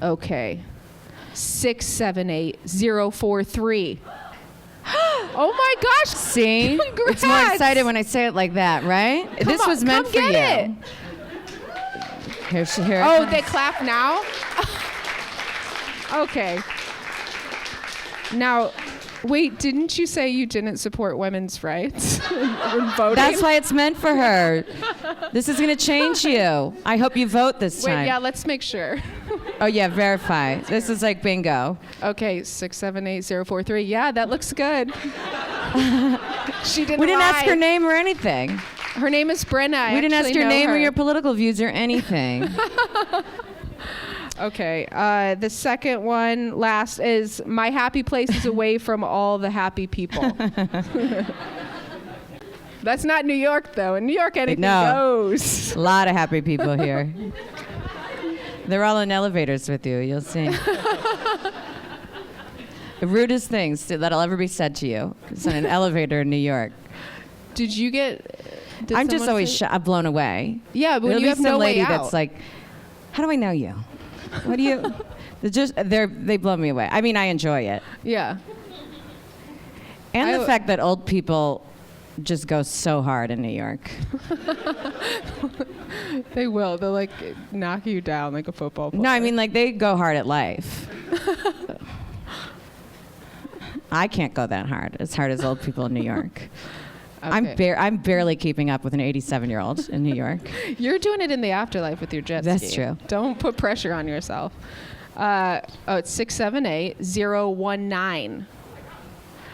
Speaker 2: Okay. 678043. Oh my gosh!
Speaker 3: See?
Speaker 2: Congrats.
Speaker 3: It's more excited when I say it like that, right? This was meant for you.
Speaker 2: It.
Speaker 3: Here it
Speaker 2: Oh,
Speaker 3: comes.
Speaker 2: they clap now? Okay. Now, wait, didn't you say you didn't support women's rights in voting?
Speaker 3: That's why it's meant for her. This is going to change you. I hope you vote this time.
Speaker 2: Wait, yeah, let's make sure.
Speaker 3: Oh, yeah, verify. This is like bingo.
Speaker 2: Okay, 678043. Yeah, that looks good. She didn't
Speaker 3: We didn't
Speaker 2: lie.
Speaker 3: ask her name or anything.
Speaker 2: Her name is Brenna.
Speaker 3: We didn't ask your name or
Speaker 2: her.
Speaker 3: your political views or anything.
Speaker 2: Okay, the second one, last, is my happy place is away from all the happy people. That's not New York, though. In New York, anything goes.
Speaker 3: A lot of happy people here. They're all in elevators with you. You'll see. The rudest things that'll ever be said to you is in an elevator in New York.
Speaker 2: Did
Speaker 3: I'm just
Speaker 2: someone
Speaker 3: always
Speaker 2: say-
Speaker 3: I'm blown away.
Speaker 2: Yeah, but
Speaker 3: There'll
Speaker 2: you
Speaker 3: be
Speaker 2: have
Speaker 3: some
Speaker 2: no
Speaker 3: lady
Speaker 2: way out.
Speaker 3: that's like, how do I know you? What do you? They blow me away. I mean, I enjoy it.
Speaker 2: Yeah.
Speaker 3: And the fact that old people just go so hard in New York.
Speaker 2: They will. They'll like knock you down like a football player.
Speaker 3: No, I mean like they go hard at life. I can't go that hard as old people in New York.
Speaker 2: Okay.
Speaker 3: I'm barely keeping up with an 87-year-old in New York.
Speaker 2: You're doing it in the afterlife with your jet ski.
Speaker 3: That's true.
Speaker 2: Don't put pressure on yourself. It's 678019.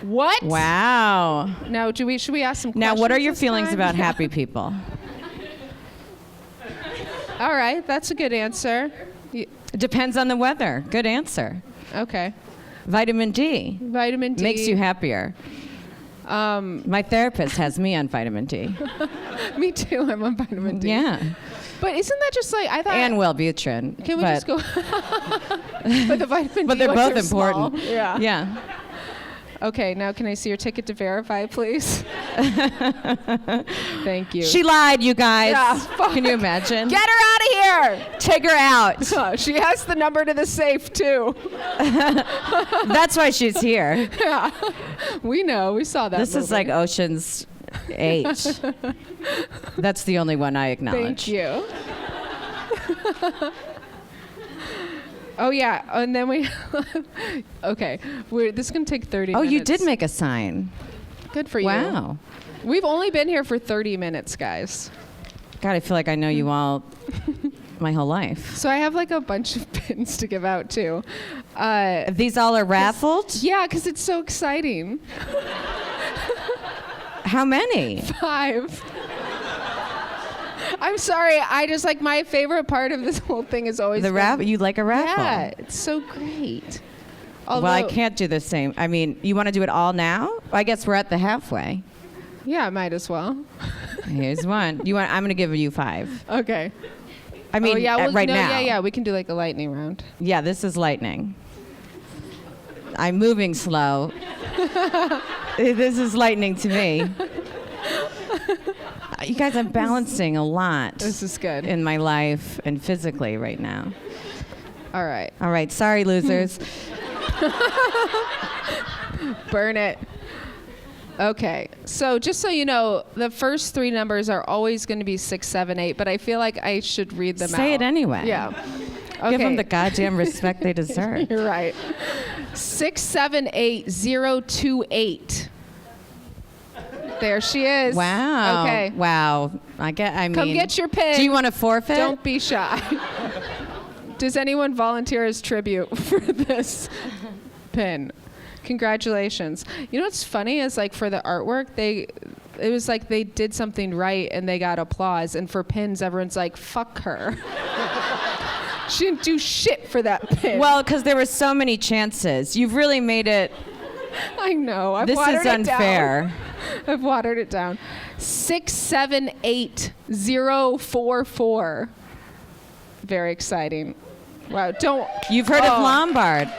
Speaker 2: What?
Speaker 3: Wow.
Speaker 2: Now, should we ask some questions?
Speaker 3: Now, what are your
Speaker 2: this
Speaker 3: feelings
Speaker 2: time?
Speaker 3: about happy people?
Speaker 2: All right, that's a good answer.
Speaker 3: It depends on the weather. Good answer.
Speaker 2: Okay.
Speaker 3: Vitamin D
Speaker 2: Vitamin D
Speaker 3: makes you happier. My therapist has me on vitamin D.
Speaker 2: Me too. I'm on vitamin D.
Speaker 3: Yeah.
Speaker 2: But isn't that just like I thought?
Speaker 3: And Wellbutrin.
Speaker 2: Can we
Speaker 3: but,
Speaker 2: just go? But the vitamin
Speaker 3: But
Speaker 2: D
Speaker 3: they're
Speaker 2: ones
Speaker 3: both
Speaker 2: are small.
Speaker 3: important.
Speaker 2: Yeah.
Speaker 3: Yeah.
Speaker 2: Okay. Now, can I see your ticket to verify, please? Thank you.
Speaker 3: She lied, you guys.
Speaker 2: Yeah, fuck.
Speaker 3: Can you imagine?
Speaker 2: Get her out of here!
Speaker 3: Take her out.
Speaker 2: She has the number to the safe too.
Speaker 3: That's why she's here.
Speaker 2: Yeah. We know. We saw that.
Speaker 3: This is like Ocean's 8. That's the only one I acknowledge.
Speaker 2: Thank you. Oh yeah, and then we. Okay, this is gonna take 30
Speaker 3: Oh,
Speaker 2: minutes.
Speaker 3: you did make a sign.
Speaker 2: Good for you.
Speaker 3: Wow.
Speaker 2: We've only been here for 30 minutes, guys.
Speaker 3: God, I feel like I know you all my whole life.
Speaker 2: So I have like a bunch of pins to give out too.
Speaker 3: These all are raffled?
Speaker 2: Yeah, because it's so exciting.
Speaker 3: How many?
Speaker 2: 5. I'm sorry. I just like my favorite part of this whole thing is always
Speaker 3: The raffle? You like a raffle?
Speaker 2: Yeah, it's so great. Although,
Speaker 3: Well, I can't do the same. I mean, you want to do it all now? I guess we're at the halfway.
Speaker 2: Yeah, I might as well.
Speaker 3: Here's one. I'm going to give you 5.
Speaker 2: Okay.
Speaker 3: I mean, right now.
Speaker 2: Yeah, we can do like a lightning round.
Speaker 3: Yeah, this is lightning. I'm moving slow. This is lightning to me. You guys, I'm balancing a lot.
Speaker 2: This is good.
Speaker 3: In my life and physically right now.
Speaker 2: All right.
Speaker 3: All right, sorry, losers.
Speaker 2: Burn it. Okay, so just so you know, the first three numbers are always going to be 6, 7, 8, but I feel like I should read them out.
Speaker 3: Say it anyway.
Speaker 2: Yeah. Okay.
Speaker 3: Give them the goddamn respect they deserve.
Speaker 2: You're right. 678028. There she is.
Speaker 3: Wow.
Speaker 2: Okay.
Speaker 3: Wow. I mean,
Speaker 2: Come get your pin.
Speaker 3: Do you want to forfeit?
Speaker 2: Don't be shy. Does anyone volunteer as tribute for this pin? Congratulations. You know what's funny is like for the artwork, it was like they did something right and they got applause, and for pins, everyone's like, fuck her. She didn't do shit for that pin.
Speaker 3: Well, because there were so many chances. You've really made it.
Speaker 2: I know.
Speaker 3: This is unfair.
Speaker 2: I've watered it down. 678044. Very exciting. Wow.
Speaker 3: You've heard of Lombard.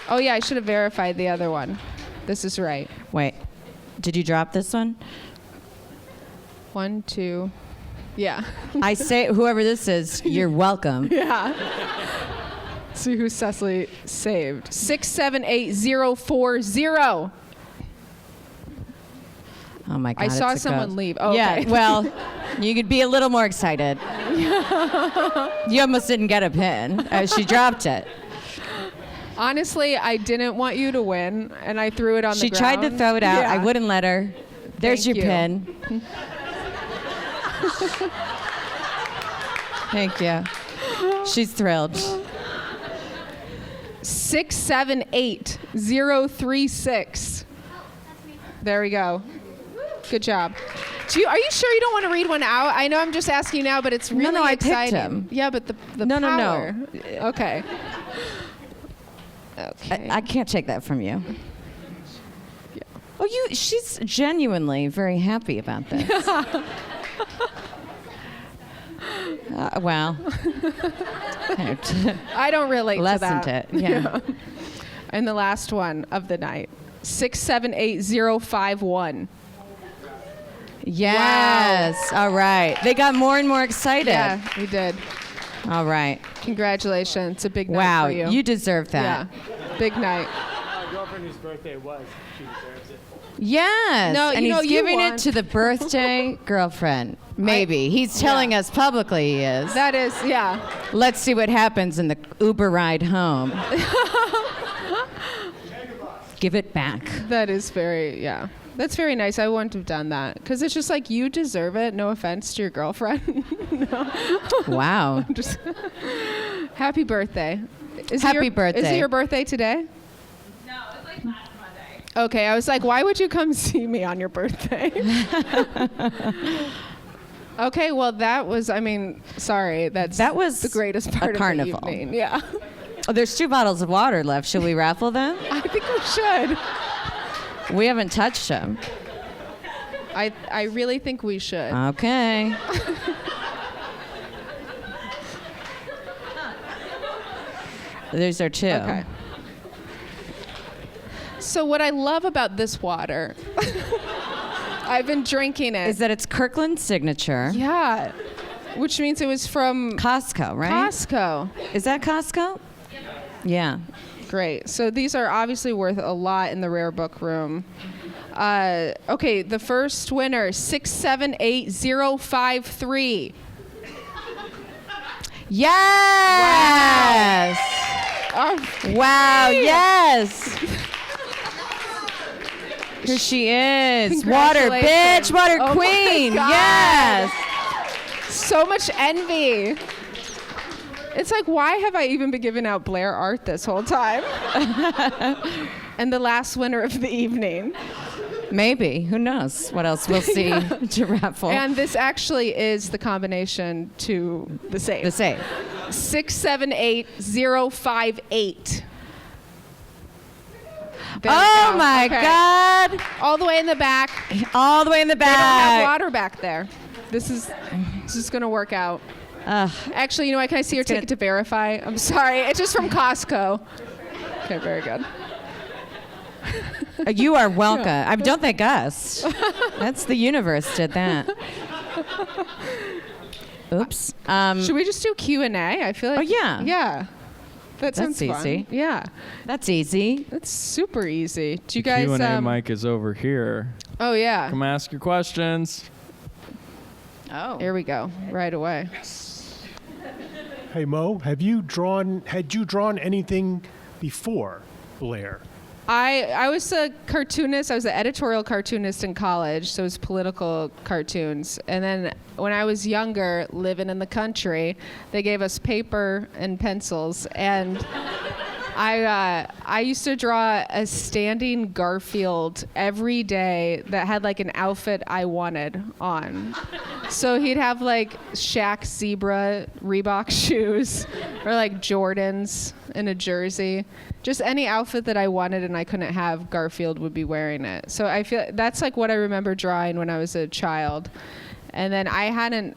Speaker 2: Oh yeah, I should have verified the other one. This is right.
Speaker 3: Wait. Did you drop this one?
Speaker 2: 1, 2. Yeah.
Speaker 3: I say, whoever this is, you're welcome.
Speaker 2: Yeah. See who Cecily saved. 678040.
Speaker 3: Oh my God.
Speaker 2: I saw
Speaker 3: it's a
Speaker 2: someone
Speaker 3: ghost.
Speaker 2: leave. Oh,
Speaker 3: yeah,
Speaker 2: okay.
Speaker 3: well, you could be a little more excited. You almost didn't get a pin. She dropped it.
Speaker 2: Honestly, I didn't want you to win, and I threw it on the
Speaker 3: She
Speaker 2: ground.
Speaker 3: tried to throw it out.
Speaker 2: Yeah.
Speaker 3: I wouldn't let her. There's
Speaker 2: Thank
Speaker 3: your
Speaker 2: you.
Speaker 3: pin. Thank you. She's thrilled.
Speaker 2: 678036. There we go. Good job. Are you sure you don't want to read one out? I know I'm just asking you now, but it's really
Speaker 3: I picked
Speaker 2: exciting.
Speaker 3: him.
Speaker 2: Yeah, but the
Speaker 3: No.
Speaker 2: power. Okay. Okay.
Speaker 3: I can't take that from you. Yeah. Oh, she's genuinely very happy about this. Well.
Speaker 2: I don't relate
Speaker 3: Lessened
Speaker 2: to that.
Speaker 3: it. Yeah.
Speaker 2: And the last one of the night. 678051.
Speaker 3: Yes. Wow. All right. They got more and more excited.
Speaker 2: Yeah, we did.
Speaker 3: All right.
Speaker 2: Congratulations. It's a big night
Speaker 3: Wow.
Speaker 2: for you.
Speaker 3: You deserve that.
Speaker 2: Yeah. Big night.
Speaker 4: My girlfriend whose birthday it was, she deserves it.
Speaker 3: Yes.
Speaker 2: No,
Speaker 3: and he's giving it to the birthday girlfriend. Maybe. He's telling us publicly he is.
Speaker 2: That is, yeah.
Speaker 3: Let's see what happens in the Uber ride home. Give it back.
Speaker 2: That is very, yeah. That's very nice. I wouldn't have done that. Because it's just like, you deserve it. No offense to your girlfriend.
Speaker 3: Wow.
Speaker 2: Happy birthday.
Speaker 3: Happy birthday.
Speaker 2: Is it your birthday today?
Speaker 5: No, it was like last Monday.
Speaker 2: Okay, I was like, why would you come see me on your birthday? Okay, well, that was, sorry.
Speaker 3: That was
Speaker 2: the greatest part of
Speaker 3: carnival.
Speaker 2: the evening. Yeah.
Speaker 3: Oh, there's 2 bottles of water left. Should we raffle them?
Speaker 2: I think we should.
Speaker 3: We haven't touched them.
Speaker 2: I really think we should.
Speaker 3: Okay. These are 2.
Speaker 2: Okay. So what I love about this water, I've been drinking it.
Speaker 3: Is that it's Kirkland's signature.
Speaker 2: Yeah. Which means it was from
Speaker 3: Costco, right?
Speaker 2: Costco.
Speaker 3: Is that Costco? Yeah.
Speaker 2: Great. So these are obviously worth a lot in the rare book room. Okay, the first winner, 678053.
Speaker 3: Yes! Wow, yes! Here she is. Water, bitch, water
Speaker 2: Oh my
Speaker 3: queen.
Speaker 2: God.
Speaker 3: Yes!
Speaker 2: So much envy. It's like, why have I even been giving out Blair art this whole time? And the last winner of the evening.
Speaker 3: Maybe. Who knows what else we'll see to raffle.
Speaker 2: And this actually is the combination to the safe.
Speaker 3: The safe.
Speaker 2: 678058.
Speaker 3: Oh my God.
Speaker 2: All the way in the back.
Speaker 3: All the way in the
Speaker 2: They don't have
Speaker 3: back.
Speaker 2: water back there. This is gonna work out. Actually, you know what? Can I see your ticket to verify? I'm sorry. It's just from Costco. Okay, very good.
Speaker 3: You are welcome. Don't thank us. That's the universe did that. Oops.
Speaker 2: Should we just do Q&A? I feel like.
Speaker 3: Oh, yeah.
Speaker 2: Yeah. That sounds
Speaker 3: That's
Speaker 2: fun.
Speaker 3: easy.
Speaker 2: Yeah,
Speaker 3: That's easy.
Speaker 2: that's super easy. Do you
Speaker 1: The
Speaker 2: guys?
Speaker 1: Q&A mic is over here.
Speaker 2: Oh yeah.
Speaker 1: Come ask your questions.
Speaker 3: Oh.
Speaker 2: Here we go. Right away.
Speaker 6: Hey Mo, had you drawn anything before Blair?
Speaker 2: I was a cartoonist. I was an editorial cartoonist in college, so it was political cartoons. And then when I was younger, living in the country, they gave us paper and pencils, and I used to draw a standing Garfield every day that had like an outfit I wanted on. So he'd have like Shaq zebra Reebok shoes or like Jordans and a jersey. Just any outfit that I wanted and I couldn't have, Garfield would be wearing it. So I feel that's like what I remember drawing when I was a child. And then I had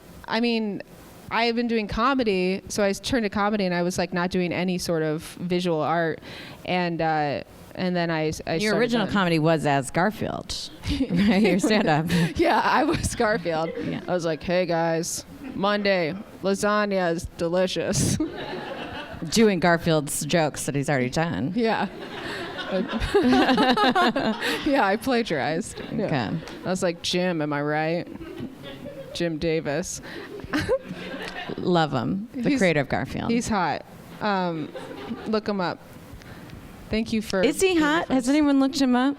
Speaker 2: been doing comedy, so I turned to comedy, and I was like not doing any sort of visual art, and then I
Speaker 3: Your original comedy was as Garfield, right? Your stand-up.
Speaker 2: Yeah, I was Garfield.
Speaker 3: Yeah.
Speaker 2: I was like, hey guys, Monday, lasagna is delicious.
Speaker 3: Doing Garfield's jokes that he's already done.
Speaker 2: Yeah. Yeah, I plagiarized. Yeah.
Speaker 3: Okay.
Speaker 2: I was like, Jim, am I right? Jim Davis.
Speaker 3: Love him, the
Speaker 2: He's-
Speaker 3: creator of Garfield.
Speaker 2: He's hot. Look him up. Thank you for.
Speaker 3: Is he hot? Has anyone looked him up?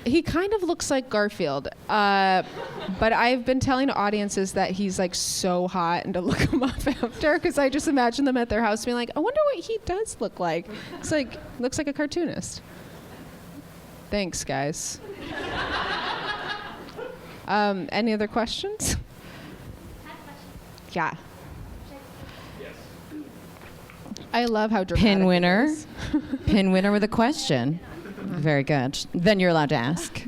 Speaker 2: He kind of looks like Garfield, but I've been telling audiences that he's like so hot and to look him up after, because I just imagine them at their house being like, I wonder what he does look like. It's like, looks like a cartoonist. Thanks, guys. Any other questions? Yeah. I love how dramatic
Speaker 3: Pin
Speaker 2: it
Speaker 3: winner.
Speaker 2: is.
Speaker 3: Pin winner with a question. Very good. Then you're allowed to ask.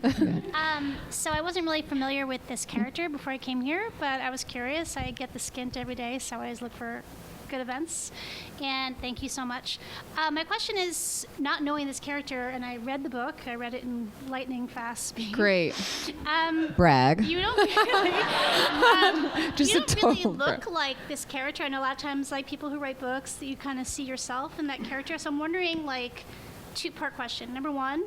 Speaker 7: So I wasn't really familiar with this character before I came here, but I was curious. I get the skint every day, so I always look for good events. And thank you so much. My question is, not knowing this character, and I read the book. I read it in lightning fast speed.
Speaker 2: Great.
Speaker 3: Brag.
Speaker 7: You don't really,
Speaker 2: Just
Speaker 7: you
Speaker 2: a
Speaker 7: don't really
Speaker 2: total
Speaker 7: look
Speaker 2: brag.
Speaker 7: like this character. I know a lot of times, like people who write books, that you kind of see yourself in that character. So I'm wondering, like, two-part question. Number one,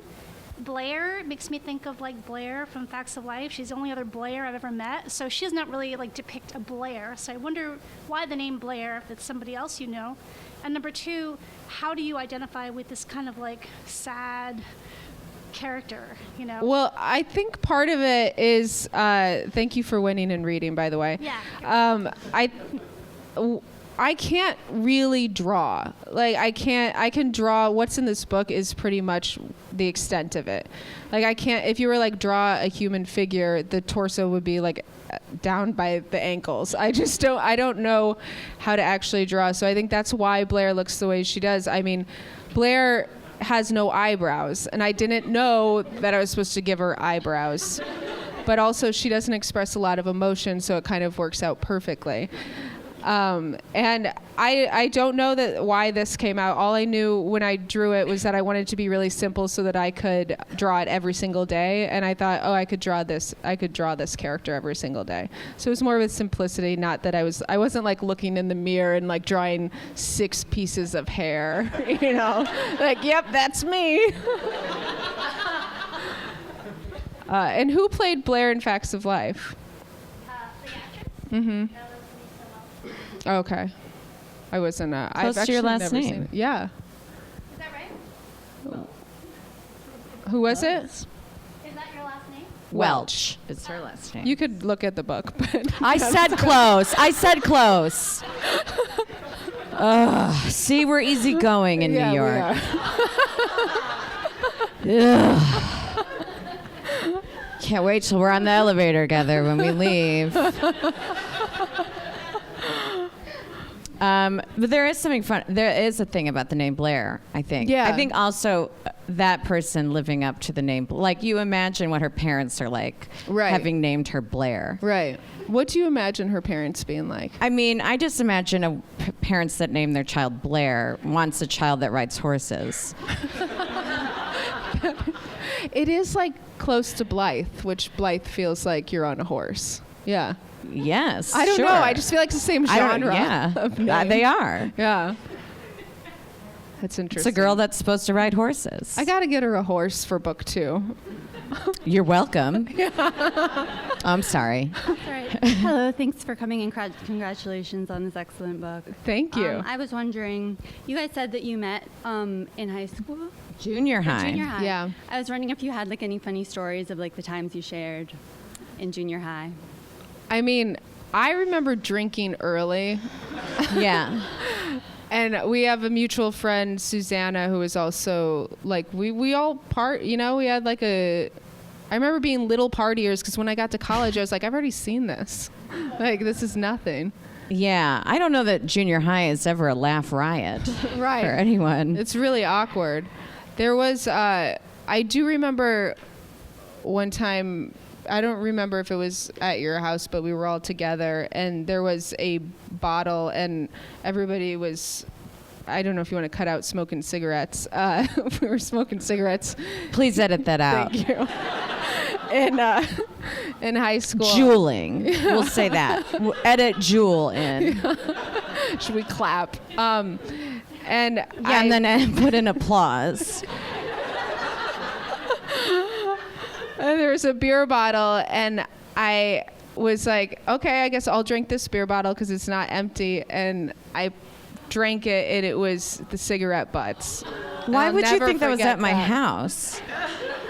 Speaker 7: Blair makes me think of like Blair from Facts of Life. She's the only other Blair I've ever met, so she does not really like depict a Blair. So I wonder why the name Blair if it's somebody else you know. And number two, how do you identify with this kind of like sad character, you know?
Speaker 2: Well, I think part of it is thank you for winning and reading, by the way.
Speaker 7: Yeah.
Speaker 2: I can't really draw. Like I can draw. What's in this book is pretty much the extent of it. Like I can't, if you were like draw a human figure, the torso would be like down by the ankles. I don't know how to actually draw. So I think that's why Blair looks the way she does. I mean, Blair has no eyebrows, and I didn't know that I was supposed to give her eyebrows. But also she doesn't express a lot of emotion, so it kind of works out perfectly. And I don't know that why this came out. All I knew when I drew it was that I wanted it to be really simple so that I could draw it every single day. And I thought, oh, I could draw this character every single day. So it was more with simplicity, not that I wasn't like looking in the mirror and like drawing 6 pieces of hair, you know, like, yep, that's me. And who played Blair in Facts of Life?
Speaker 7: The actress.
Speaker 2: Mm-hmm.
Speaker 7: That was Lisa Welch.
Speaker 2: Okay. I wasn't. I've
Speaker 3: Close to your
Speaker 2: actually
Speaker 3: last
Speaker 2: never
Speaker 3: name.
Speaker 2: seen it. Yeah.
Speaker 7: Is that right?
Speaker 2: Who was it?
Speaker 7: Is that your last name?
Speaker 3: Welch. It's her last name.
Speaker 2: You could look at the book, but
Speaker 3: I said close. I said close. Ugh. See, we're easygoing in
Speaker 2: yeah,
Speaker 3: New York.
Speaker 2: we are.
Speaker 3: Ugh. Can't wait till we're on the elevator together when we leave. But there is something fun. There is a thing about the name Blair, I think.
Speaker 2: Yeah.
Speaker 3: I think also that person living up to the name, like you imagine what her parents are like,
Speaker 2: Right.
Speaker 3: having named her Blair.
Speaker 2: Right. What do you imagine her parents being like?
Speaker 3: I mean, I just imagine parents that name their child Blair wants a child that rides horses.
Speaker 2: It is like close to Blythe, which Blythe feels like you're on a horse. Yeah.
Speaker 3: Yes,
Speaker 2: I don't
Speaker 3: sure.
Speaker 2: know. I just feel like it's the same
Speaker 3: I don't-
Speaker 2: genre.
Speaker 3: Yeah,
Speaker 2: of name.
Speaker 3: they are.
Speaker 2: Yeah. That's
Speaker 3: It's
Speaker 2: interesting.
Speaker 3: a girl that's supposed to ride horses.
Speaker 2: I got to get her a horse for book 2.
Speaker 3: You're welcome. I'm sorry.
Speaker 8: All right. Hello, thanks for coming and congratulations on this excellent book.
Speaker 2: Thank you.
Speaker 8: I was wondering, you guys said that you met in high school?
Speaker 3: Junior high.
Speaker 8: Junior high.
Speaker 2: Yeah.
Speaker 8: I was wondering if you had like any funny stories of like the times you shared in junior high.
Speaker 2: I mean, I remember drinking early.
Speaker 3: Yeah.
Speaker 2: And we have a mutual friend, Susanna, who is also like, we all we had like I remember being little partiers because when I got to college, I was like, I've already seen this. Like, this is nothing.
Speaker 3: Yeah. I don't know that junior high is ever a laugh riot
Speaker 2: Right.
Speaker 3: for anyone.
Speaker 2: It's really awkward. There was, I do remember one time, I don't remember if it was at your house, but we were all together and there was a bottle and everybody was, I don't know if you want to cut out smoking cigarettes. We were smoking cigarettes.
Speaker 3: Please edit that out.
Speaker 2: Thank you. In high school.
Speaker 3: Juuling. We'll say that. We'll edit Jewel in.
Speaker 2: Should we clap? And
Speaker 3: then put in applause.
Speaker 2: And there was a beer bottle, and I was like, okay, I guess I'll drink this beer bottle because it's not empty. And I drank it, and it was the cigarette butts.
Speaker 3: Why
Speaker 2: I'll
Speaker 3: would you
Speaker 2: never
Speaker 3: think that was
Speaker 2: forget
Speaker 3: at my
Speaker 2: that.
Speaker 3: house?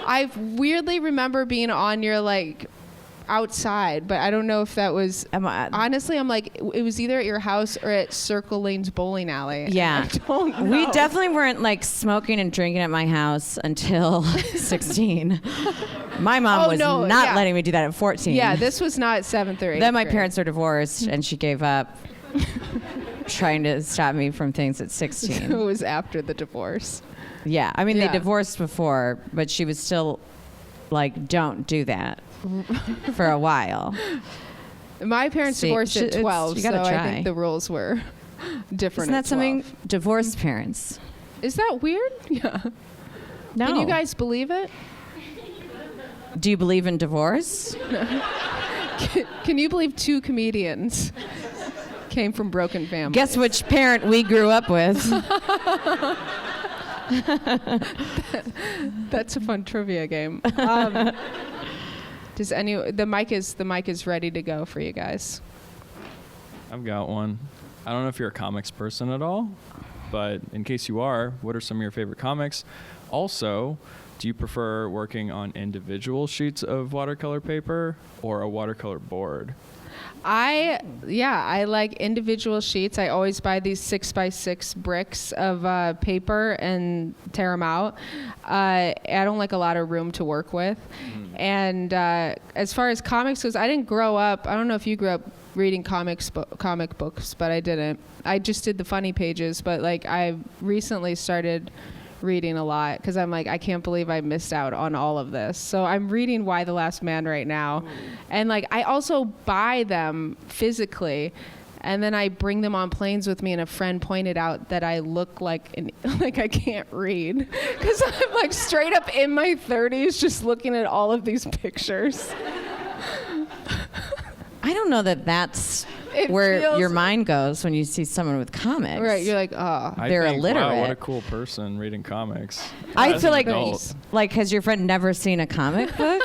Speaker 2: I weirdly remember being on your, like, outside, but I don't know if that was... Honestly, I'm like, it was either at your house or at Circle Lane's bowling alley.
Speaker 3: Yeah.
Speaker 2: I don't know.
Speaker 3: We definitely weren't like smoking and drinking at my house until 16. My mom was not letting me do that at 14.
Speaker 2: Yeah, this was not 7th or 8th
Speaker 3: Then my
Speaker 2: grade.
Speaker 3: parents were divorced and she gave up trying to stop me from things at 16.
Speaker 2: It was after the divorce.
Speaker 3: Yeah, I mean,
Speaker 2: Yeah.
Speaker 3: they divorced before, but she was still like, don't do that for a while.
Speaker 2: My parents
Speaker 3: See,
Speaker 2: divorced at 12,
Speaker 3: you
Speaker 2: so
Speaker 3: gotta
Speaker 2: I
Speaker 3: try.
Speaker 2: think the rules were different.
Speaker 3: Isn't
Speaker 2: at
Speaker 3: that something
Speaker 2: 12.
Speaker 3: divorced parents?
Speaker 2: Is that weird? Yeah.
Speaker 3: No.
Speaker 2: Can you guys believe it?
Speaker 3: Do you believe in divorce?
Speaker 2: Can you believe 2 comedians came from broken families?
Speaker 3: Guess which parent we grew up with.
Speaker 2: That's a fun trivia game. Does the mic is ready to go for you guys?
Speaker 1: I've got one. I don't know if you're a comics person at all, but in case you are, what are some of your favorite comics? Also, do you prefer working on individual sheets of watercolor paper or a watercolor board?
Speaker 2: I like individual sheets. I always buy these 6x6 bricks of paper and tear them out. I don't like a lot of room to work with. And as far as comics goes, I didn't grow up. I don't know if you grew up reading comic books, but I didn't. I just did the funny pages. But like I recently started reading a lot because I'm like, I can't believe I missed out on all of this. So I'm reading Y the Last Man right now. And like I also buy them physically and then I bring them on planes with me, and a friend pointed out that I look like like I can't read because I'm like straight up in my 30s just looking at all of these pictures.
Speaker 3: I don't know that that's
Speaker 2: It
Speaker 3: where
Speaker 2: feels-
Speaker 3: your mind goes when you see someone with comics.
Speaker 2: Right, you're like, oh.
Speaker 3: They're
Speaker 1: I think,
Speaker 3: illiterate.
Speaker 1: Wow, what a cool person reading comics.
Speaker 3: I
Speaker 1: As
Speaker 3: feel
Speaker 1: an
Speaker 3: like,
Speaker 1: adult.
Speaker 3: has your friend never seen a comic book?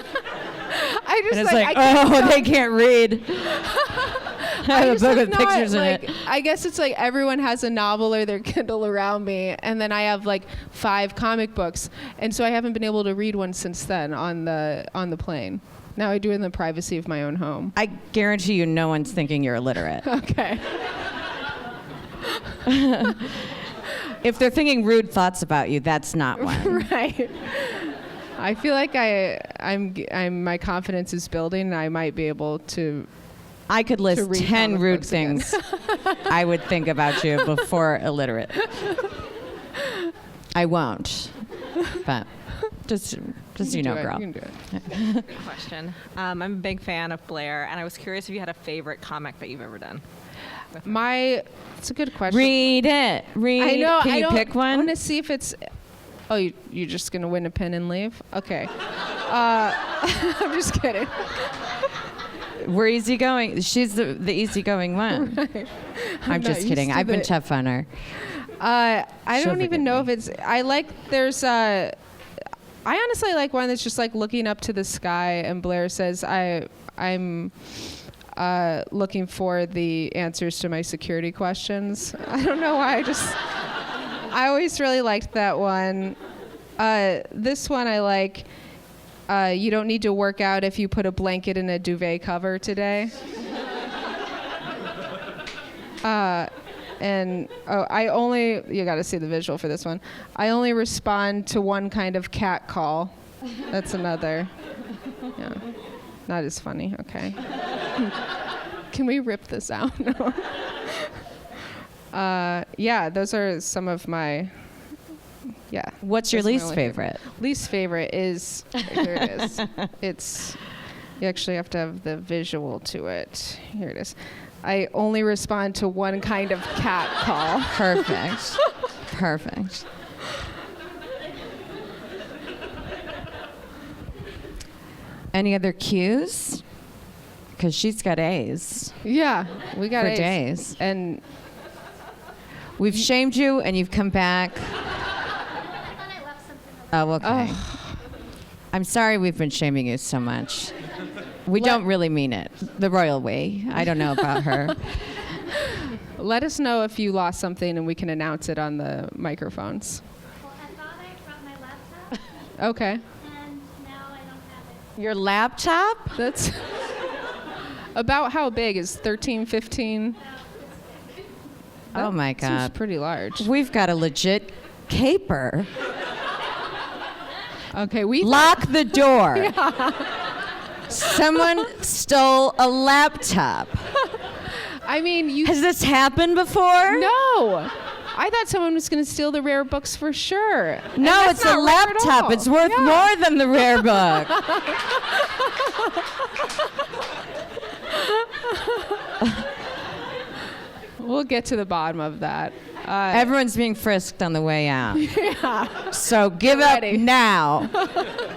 Speaker 2: I just
Speaker 3: And it's
Speaker 2: like,
Speaker 3: like,
Speaker 2: I can't
Speaker 3: they can't read. I have a
Speaker 2: just
Speaker 3: book
Speaker 2: have
Speaker 3: with pictures
Speaker 2: not,
Speaker 3: in
Speaker 2: like,
Speaker 3: it.
Speaker 2: I guess it's like everyone has a novel or their Kindle around me, and then I have like 5 comic books, and so I haven't been able to read one since then on the plane. Now I do it in the privacy of my own home.
Speaker 3: I guarantee you no one's thinking you're illiterate.
Speaker 2: Okay.
Speaker 3: If they're thinking rude thoughts about you, that's not one.
Speaker 2: Right. I feel like I'm my confidence is building, and I might be able to.
Speaker 3: I could list
Speaker 2: read
Speaker 3: 10
Speaker 2: comic
Speaker 3: rude
Speaker 2: books again.
Speaker 3: things I would think about you before illiterate. I won't. But just you know, girl.
Speaker 2: You can do it.
Speaker 5: Question. I'm a big fan of Blair, and I was curious if you had a favorite comic that you've ever done.
Speaker 2: It's a good question.
Speaker 3: Read it.
Speaker 2: I know.
Speaker 3: Can you pick
Speaker 2: I
Speaker 3: one?
Speaker 2: want to see if it's. Oh, you're just gonna win a pin and leave? Okay. I'm just kidding.
Speaker 3: We're easygoing. She's the easygoing one.
Speaker 2: Right.
Speaker 3: I'm
Speaker 2: not
Speaker 3: just
Speaker 2: used
Speaker 3: kidding.
Speaker 2: to
Speaker 3: I've been
Speaker 2: the-
Speaker 3: tough on her.
Speaker 2: I
Speaker 3: She'll
Speaker 2: don't even
Speaker 3: forgive
Speaker 2: know
Speaker 3: me.
Speaker 2: if it's. I honestly like one that's just like looking up to the sky, and Blair says, I'm looking for the answers to my security questions. I don't know why. I always really liked that one. This one I like. You don't need to work out if you put a blanket in a duvet cover today. And you got to see the visual for this one. I only respond to one kind of cat call. That's another. Yeah. Not as funny. Okay. Can we rip this out? No. Yeah, those are some of my. Yeah.
Speaker 3: What's your
Speaker 2: those are my
Speaker 3: least
Speaker 2: only
Speaker 3: favorite?
Speaker 2: Least favorite is. Here it is. It's. You actually have to have the visual to it. Here it is. I only respond to one kind of cat call.
Speaker 3: Perfect. Perfect. Any other cues? Because she's got A's
Speaker 2: Yeah, we got
Speaker 3: for
Speaker 2: A's.
Speaker 3: days.
Speaker 2: And
Speaker 3: We've shamed you, and you've come back.
Speaker 7: I thought I left something over.
Speaker 3: Oh, okay. I'm sorry we've been shaming you so much. We don't really mean it. The royal way. I don't know about her.
Speaker 2: let us know if you lost something, and we can announce it on the microphones.
Speaker 7: Well, I thought I brought my laptop,
Speaker 2: Okay.
Speaker 7: and now I don't have it.
Speaker 3: Your laptop?
Speaker 2: That's about how big is 13, 15?
Speaker 3: Oh my
Speaker 2: Seems
Speaker 3: God.
Speaker 2: pretty large.
Speaker 3: We've got a legit caper.
Speaker 2: Okay, we
Speaker 3: Lock the door. Someone stole a laptop.
Speaker 2: I mean, you.
Speaker 3: Has this happened before?
Speaker 2: No. I thought someone was going to steal the rare books for sure. And
Speaker 3: No,
Speaker 2: that's
Speaker 3: it's a
Speaker 2: not rare at
Speaker 3: laptop.
Speaker 2: all.
Speaker 3: It's worth
Speaker 2: Yeah.
Speaker 3: more than the rare book.
Speaker 2: We'll get to the bottom of that.
Speaker 3: Everyone's being frisked on the way out. So give
Speaker 2: Ready.
Speaker 3: up now.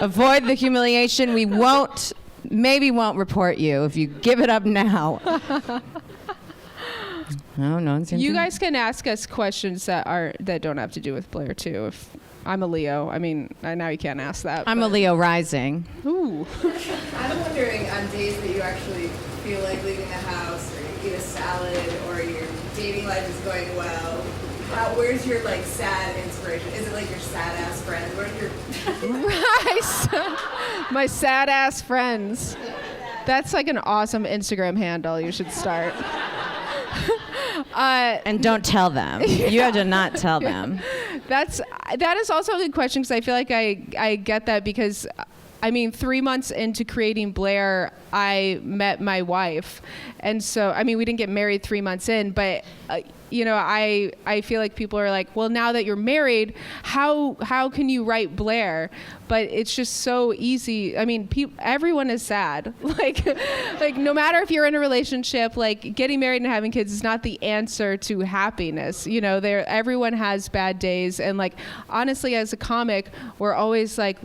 Speaker 3: Avoid the humiliation. We maybe won't report you if you give it up now. No one's gonna
Speaker 2: You
Speaker 3: do it.
Speaker 2: guys can ask us questions that don't have to do with Blair too. If I'm a Leo, I mean, now you can't ask that.
Speaker 3: I'm a
Speaker 2: but-
Speaker 3: Leo rising.
Speaker 2: Ooh.
Speaker 9: I'm wondering on days that you actually feel like leaving the house, or you eat a salad, or your dating life is going well. Where's your like sad inspiration? Is it like your sad ass friends? What are your
Speaker 2: My sad ass friends. That's like an awesome Instagram handle. You should start.
Speaker 3: And don't tell them. You have to not tell them.
Speaker 2: That is also a good question, because I feel like I get that, because I mean, 3 months into creating Blair, I met my wife, and so I mean, we didn't get married 3 months in, but I feel like people are like, well, now that you're married, how can you write Blair? But it's just so easy. I mean, everyone is sad. like no matter if you're in a relationship, like getting married and having kids is not the answer to happiness. Everyone has bad days, and like honestly, as a comic, we're always like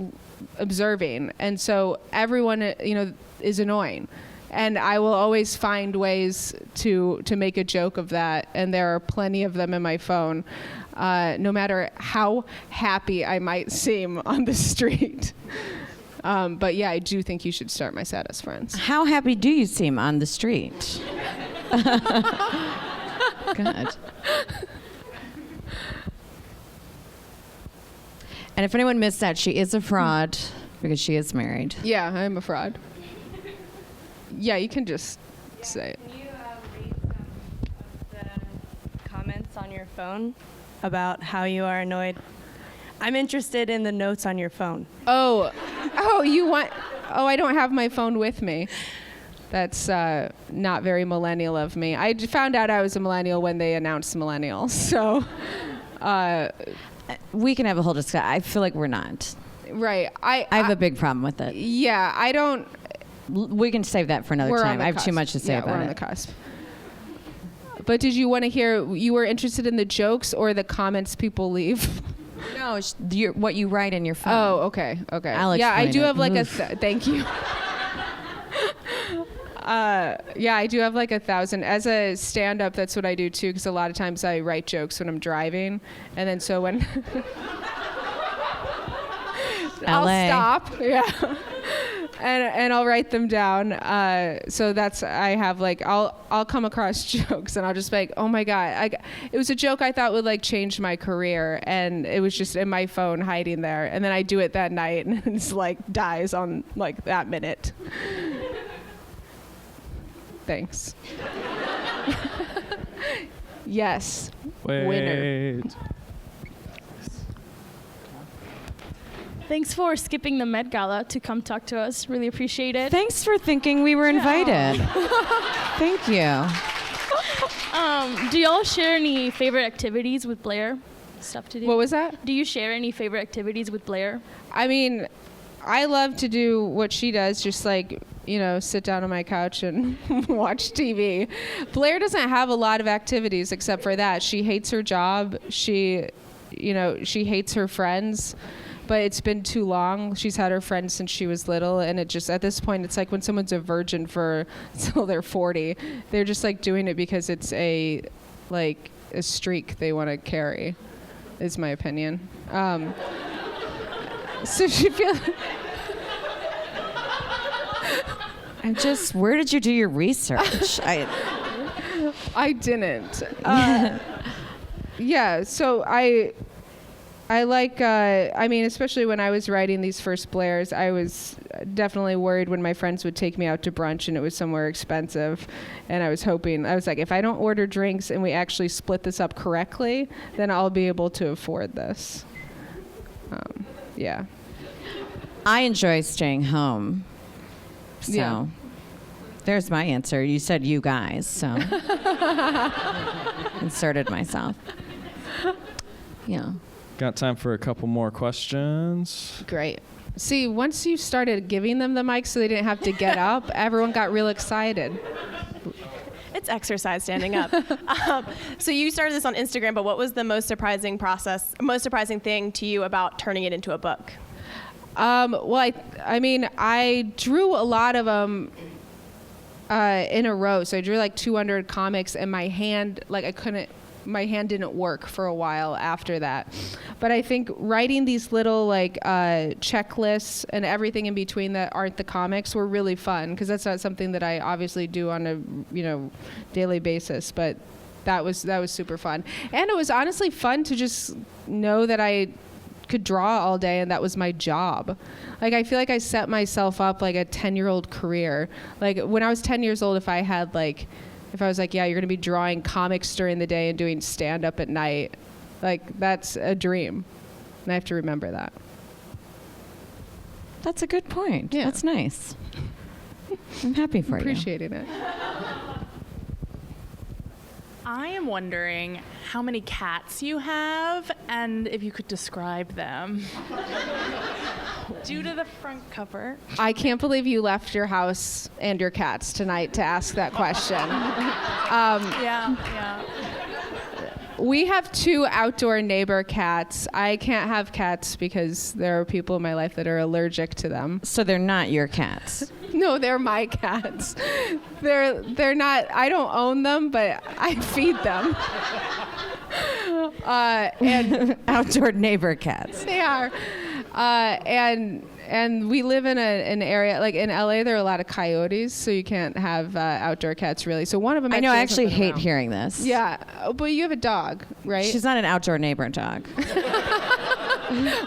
Speaker 2: observing, and so everyone is annoying, and I will always find ways to make a joke of that, and there are plenty of them in my phone, no matter how happy I might seem on the street. But yeah, I do think you should start My Saddest Friends.
Speaker 3: How happy do you seem on the street? Good. And if anyone missed that, she is a fraud because she is married.
Speaker 2: Yeah, I'm a fraud. Yeah, you can just say it.
Speaker 10: Can you read some of the comments on your phone about how you are annoyed? I'm interested in the notes on your phone.
Speaker 2: Oh, I don't have my phone with me. That's not very millennial of me. I found out I was a millennial when they announced millennial. So,
Speaker 3: We can have a whole discussion. I feel like we're not.
Speaker 2: right.
Speaker 3: I have a big problem with it.
Speaker 2: Yeah, I don't.
Speaker 3: We can save that for another
Speaker 2: We're on
Speaker 3: time.
Speaker 2: the
Speaker 3: I have too
Speaker 2: cusp.
Speaker 3: much to say
Speaker 2: Yeah,
Speaker 3: about
Speaker 2: we're on
Speaker 3: it.
Speaker 2: the cusp. But did you want to hear? You were interested in the jokes or the comments people leave?
Speaker 3: No, it's what you write in your phone.
Speaker 2: Oh, okay.
Speaker 3: I'll
Speaker 2: Yeah, I
Speaker 3: explain
Speaker 2: do
Speaker 3: it.
Speaker 2: have like
Speaker 3: Oof.
Speaker 2: thank you. Yeah, I do have like 1,000. As a stand-up, that's what I do too, because a lot of times I write jokes when I'm driving, and then so when I'll stop, yeah, and I'll write them down. So that's I have like I'll come across jokes and I'll just be like, oh my god, it was a joke I thought would like change my career, and it was just in my phone hiding there, and then I do it that night, and it's like dies on like that minute. Thanks. Yes.
Speaker 1: Wait.
Speaker 2: Winner.
Speaker 11: Thanks for skipping the Met Gala to come talk to us. Really appreciate it.
Speaker 3: Thanks for thinking we were invited. Thank you.
Speaker 11: Do y'all share any favorite activities with Blair? Stuff to do?
Speaker 2: What was that?
Speaker 11: Do you share any favorite activities with Blair?
Speaker 2: I mean, I love to do what she does, just like, you know, sit down on my couch and watch TV. Blair doesn't have a lot of activities except for that. She hates her job. She hates her friends. But it's been too long. She's had her friends since she was little, and it just, at this point, it's like when someone's a virgin for until they're 40, they're just like doing it because it's a streak they want to carry, is my opinion. So she feels.
Speaker 3: Where did you do your research?
Speaker 2: I didn't. Yeah, so I like, especially when I was writing these first Blairs, I was definitely worried when my friends would take me out to brunch and it was somewhere expensive. And I was like, if I don't order drinks and we actually split this up correctly, then I'll be able to afford this. Yeah.
Speaker 3: I enjoy staying home. So
Speaker 2: Yeah.
Speaker 3: There's my answer. You said you guys, so inserted myself. Yeah.
Speaker 1: Got time for a couple more questions.
Speaker 2: Great. See, once you started giving them the mic so they didn't have to get up, everyone got real excited.
Speaker 12: It's exercise standing up. So you started this on Instagram, but what was the most surprising thing to you about turning it into a book?
Speaker 2: Well, I drew a lot of them in a row. So I drew like 200 comics, and my hand didn't work for a while after that. But I think writing these little checklists and everything in between that aren't the comics were really fun, because that's not something that I obviously do on a daily basis. But that was super fun, and it was honestly fun to just know that I could draw all day and that was my job. Like, I feel like I set myself up like a 10-year-old career. Like when I was 10 years old, if I was like, yeah, you're going to be drawing comics during the day and doing stand-up at night, like, that's a dream. And I have to remember that.
Speaker 3: That's a good point.
Speaker 2: Yeah.
Speaker 3: That's nice. I'm happy for you.
Speaker 2: Appreciating it.
Speaker 13: I am wondering how many cats you have and if you could describe them. Due to the front cover.
Speaker 2: I can't believe you left your house and your cats tonight to ask that question.
Speaker 13: Yeah.
Speaker 2: We have 2 outdoor neighbor cats. I can't have cats because there are people in my life that are allergic to them.
Speaker 3: So they're not your cats?
Speaker 2: No, they're my cats. They're not, I don't own them, but I feed them. And
Speaker 3: outdoor neighbor cats.
Speaker 2: They are. And we live in an area, like in LA, there are a lot of coyotes, so you can't have outdoor cats really. So one of them.
Speaker 3: I know. I actually
Speaker 2: hasn't been
Speaker 3: hate
Speaker 2: around.
Speaker 3: hearing this.
Speaker 2: Yeah, but you have a dog, right?
Speaker 3: She's not an outdoor neighbor dog.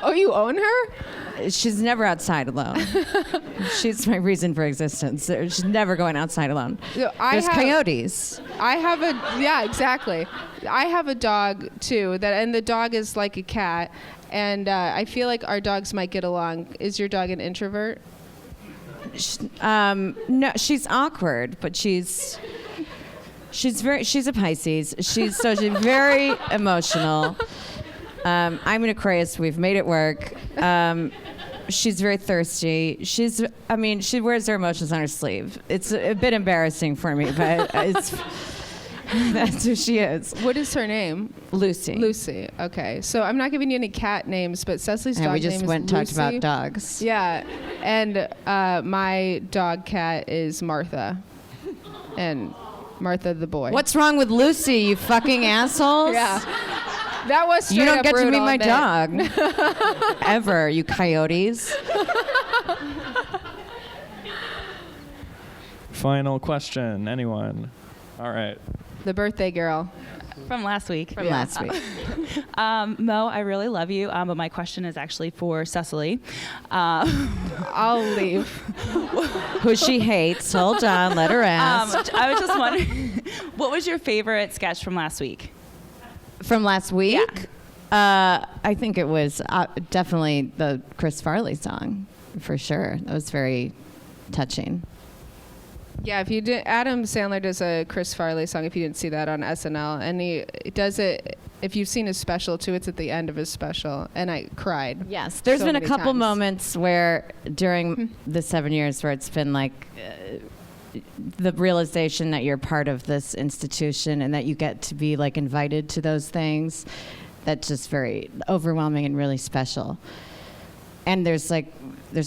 Speaker 2: Oh, you own her?
Speaker 3: She's never outside alone. She's my reason for existence. She's never going outside alone. There's coyotes.
Speaker 2: Exactly. I have a dog too, and the dog is like a cat, and I feel like our dogs might get along. Is your dog an introvert?
Speaker 3: No, she's awkward, but she's a Pisces. She's very emotional. I'm an Aquarius. We've made it work. She's very thirsty. She wears her emotions on her sleeve. It's a bit embarrassing for me, but that's who she is.
Speaker 2: What is her name?
Speaker 3: Lucy.
Speaker 2: Lucy. Okay. So I'm not giving you any cat names, but Cecily's dog name is Lucy.
Speaker 3: We just went and talked about dogs.
Speaker 2: Yeah. And my dog cat is Martha. and Martha the boy.
Speaker 3: What's wrong with Lucy, you fucking assholes?
Speaker 2: Yeah. That was straight
Speaker 3: You don't
Speaker 2: up
Speaker 3: get to meet
Speaker 2: brutal,
Speaker 3: my
Speaker 2: I bet.
Speaker 3: dog. Ever, you coyotes.
Speaker 1: Final question. Anyone? All right.
Speaker 2: The birthday girl.
Speaker 14: From last week.
Speaker 3: From last week.
Speaker 14: Mo, I really love you, but my question is actually for Cecily.
Speaker 2: I'll leave.
Speaker 3: Who she hates. Hold on, let her ask.
Speaker 14: I was just wondering, what was your favorite sketch from last week?
Speaker 3: From last week?
Speaker 14: Yeah.
Speaker 3: I think it was definitely the Chris Farley song, for sure. That was very touching.
Speaker 2: Yeah, if you did, Adam Sandler does a Chris Farley song. If you didn't see that on SNL, and he does it. If you've seen his special too, it's at the end of his special, and I cried.
Speaker 3: Yes, there's
Speaker 2: so
Speaker 3: been a
Speaker 2: many
Speaker 3: couple
Speaker 2: times.
Speaker 3: moments where during the 7 years where it's been like the realization that you're part of this institution and that you get to be like invited to those things. That's just very overwhelming and really special. And there's a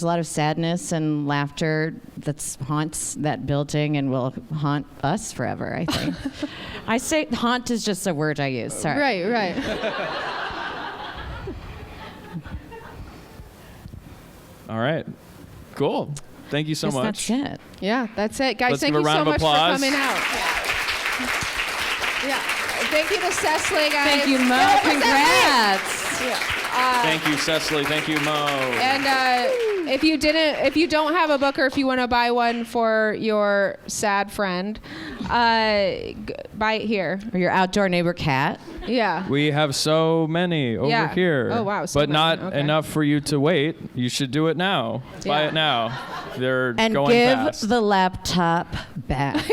Speaker 3: lot of sadness and laughter that haunts that building and will haunt us forever, I think. I say haunt is just a word I use. Sorry.
Speaker 2: Right.
Speaker 1: All right. Cool. Thank you so much.
Speaker 3: That's it.
Speaker 2: Yeah, that's it. Guys,
Speaker 1: Let's
Speaker 2: thank
Speaker 1: give a
Speaker 2: you so
Speaker 1: round of
Speaker 2: much for
Speaker 1: applause.
Speaker 2: coming out. Yeah. Thank you to Cecily, guys.
Speaker 3: Thank you, Mo.
Speaker 2: Yeah,
Speaker 3: Congrats.
Speaker 1: Thank you, Cecily. Thanit you, Mo.
Speaker 2: And if you don't have a book or if you want to buy one for your sad friend, buy it here.
Speaker 3: Or your outdoor neighbor cat.
Speaker 2: Yeah.
Speaker 1: We have so many over
Speaker 2: Yeah.
Speaker 1: here.
Speaker 2: Oh, wow, so
Speaker 1: but
Speaker 2: many.
Speaker 1: not
Speaker 2: Okay.
Speaker 1: enough for you to wait. You should do it now. Buy
Speaker 2: Yeah.
Speaker 1: it now. They're
Speaker 3: And
Speaker 1: going
Speaker 3: give
Speaker 1: fast.
Speaker 3: the laptop back.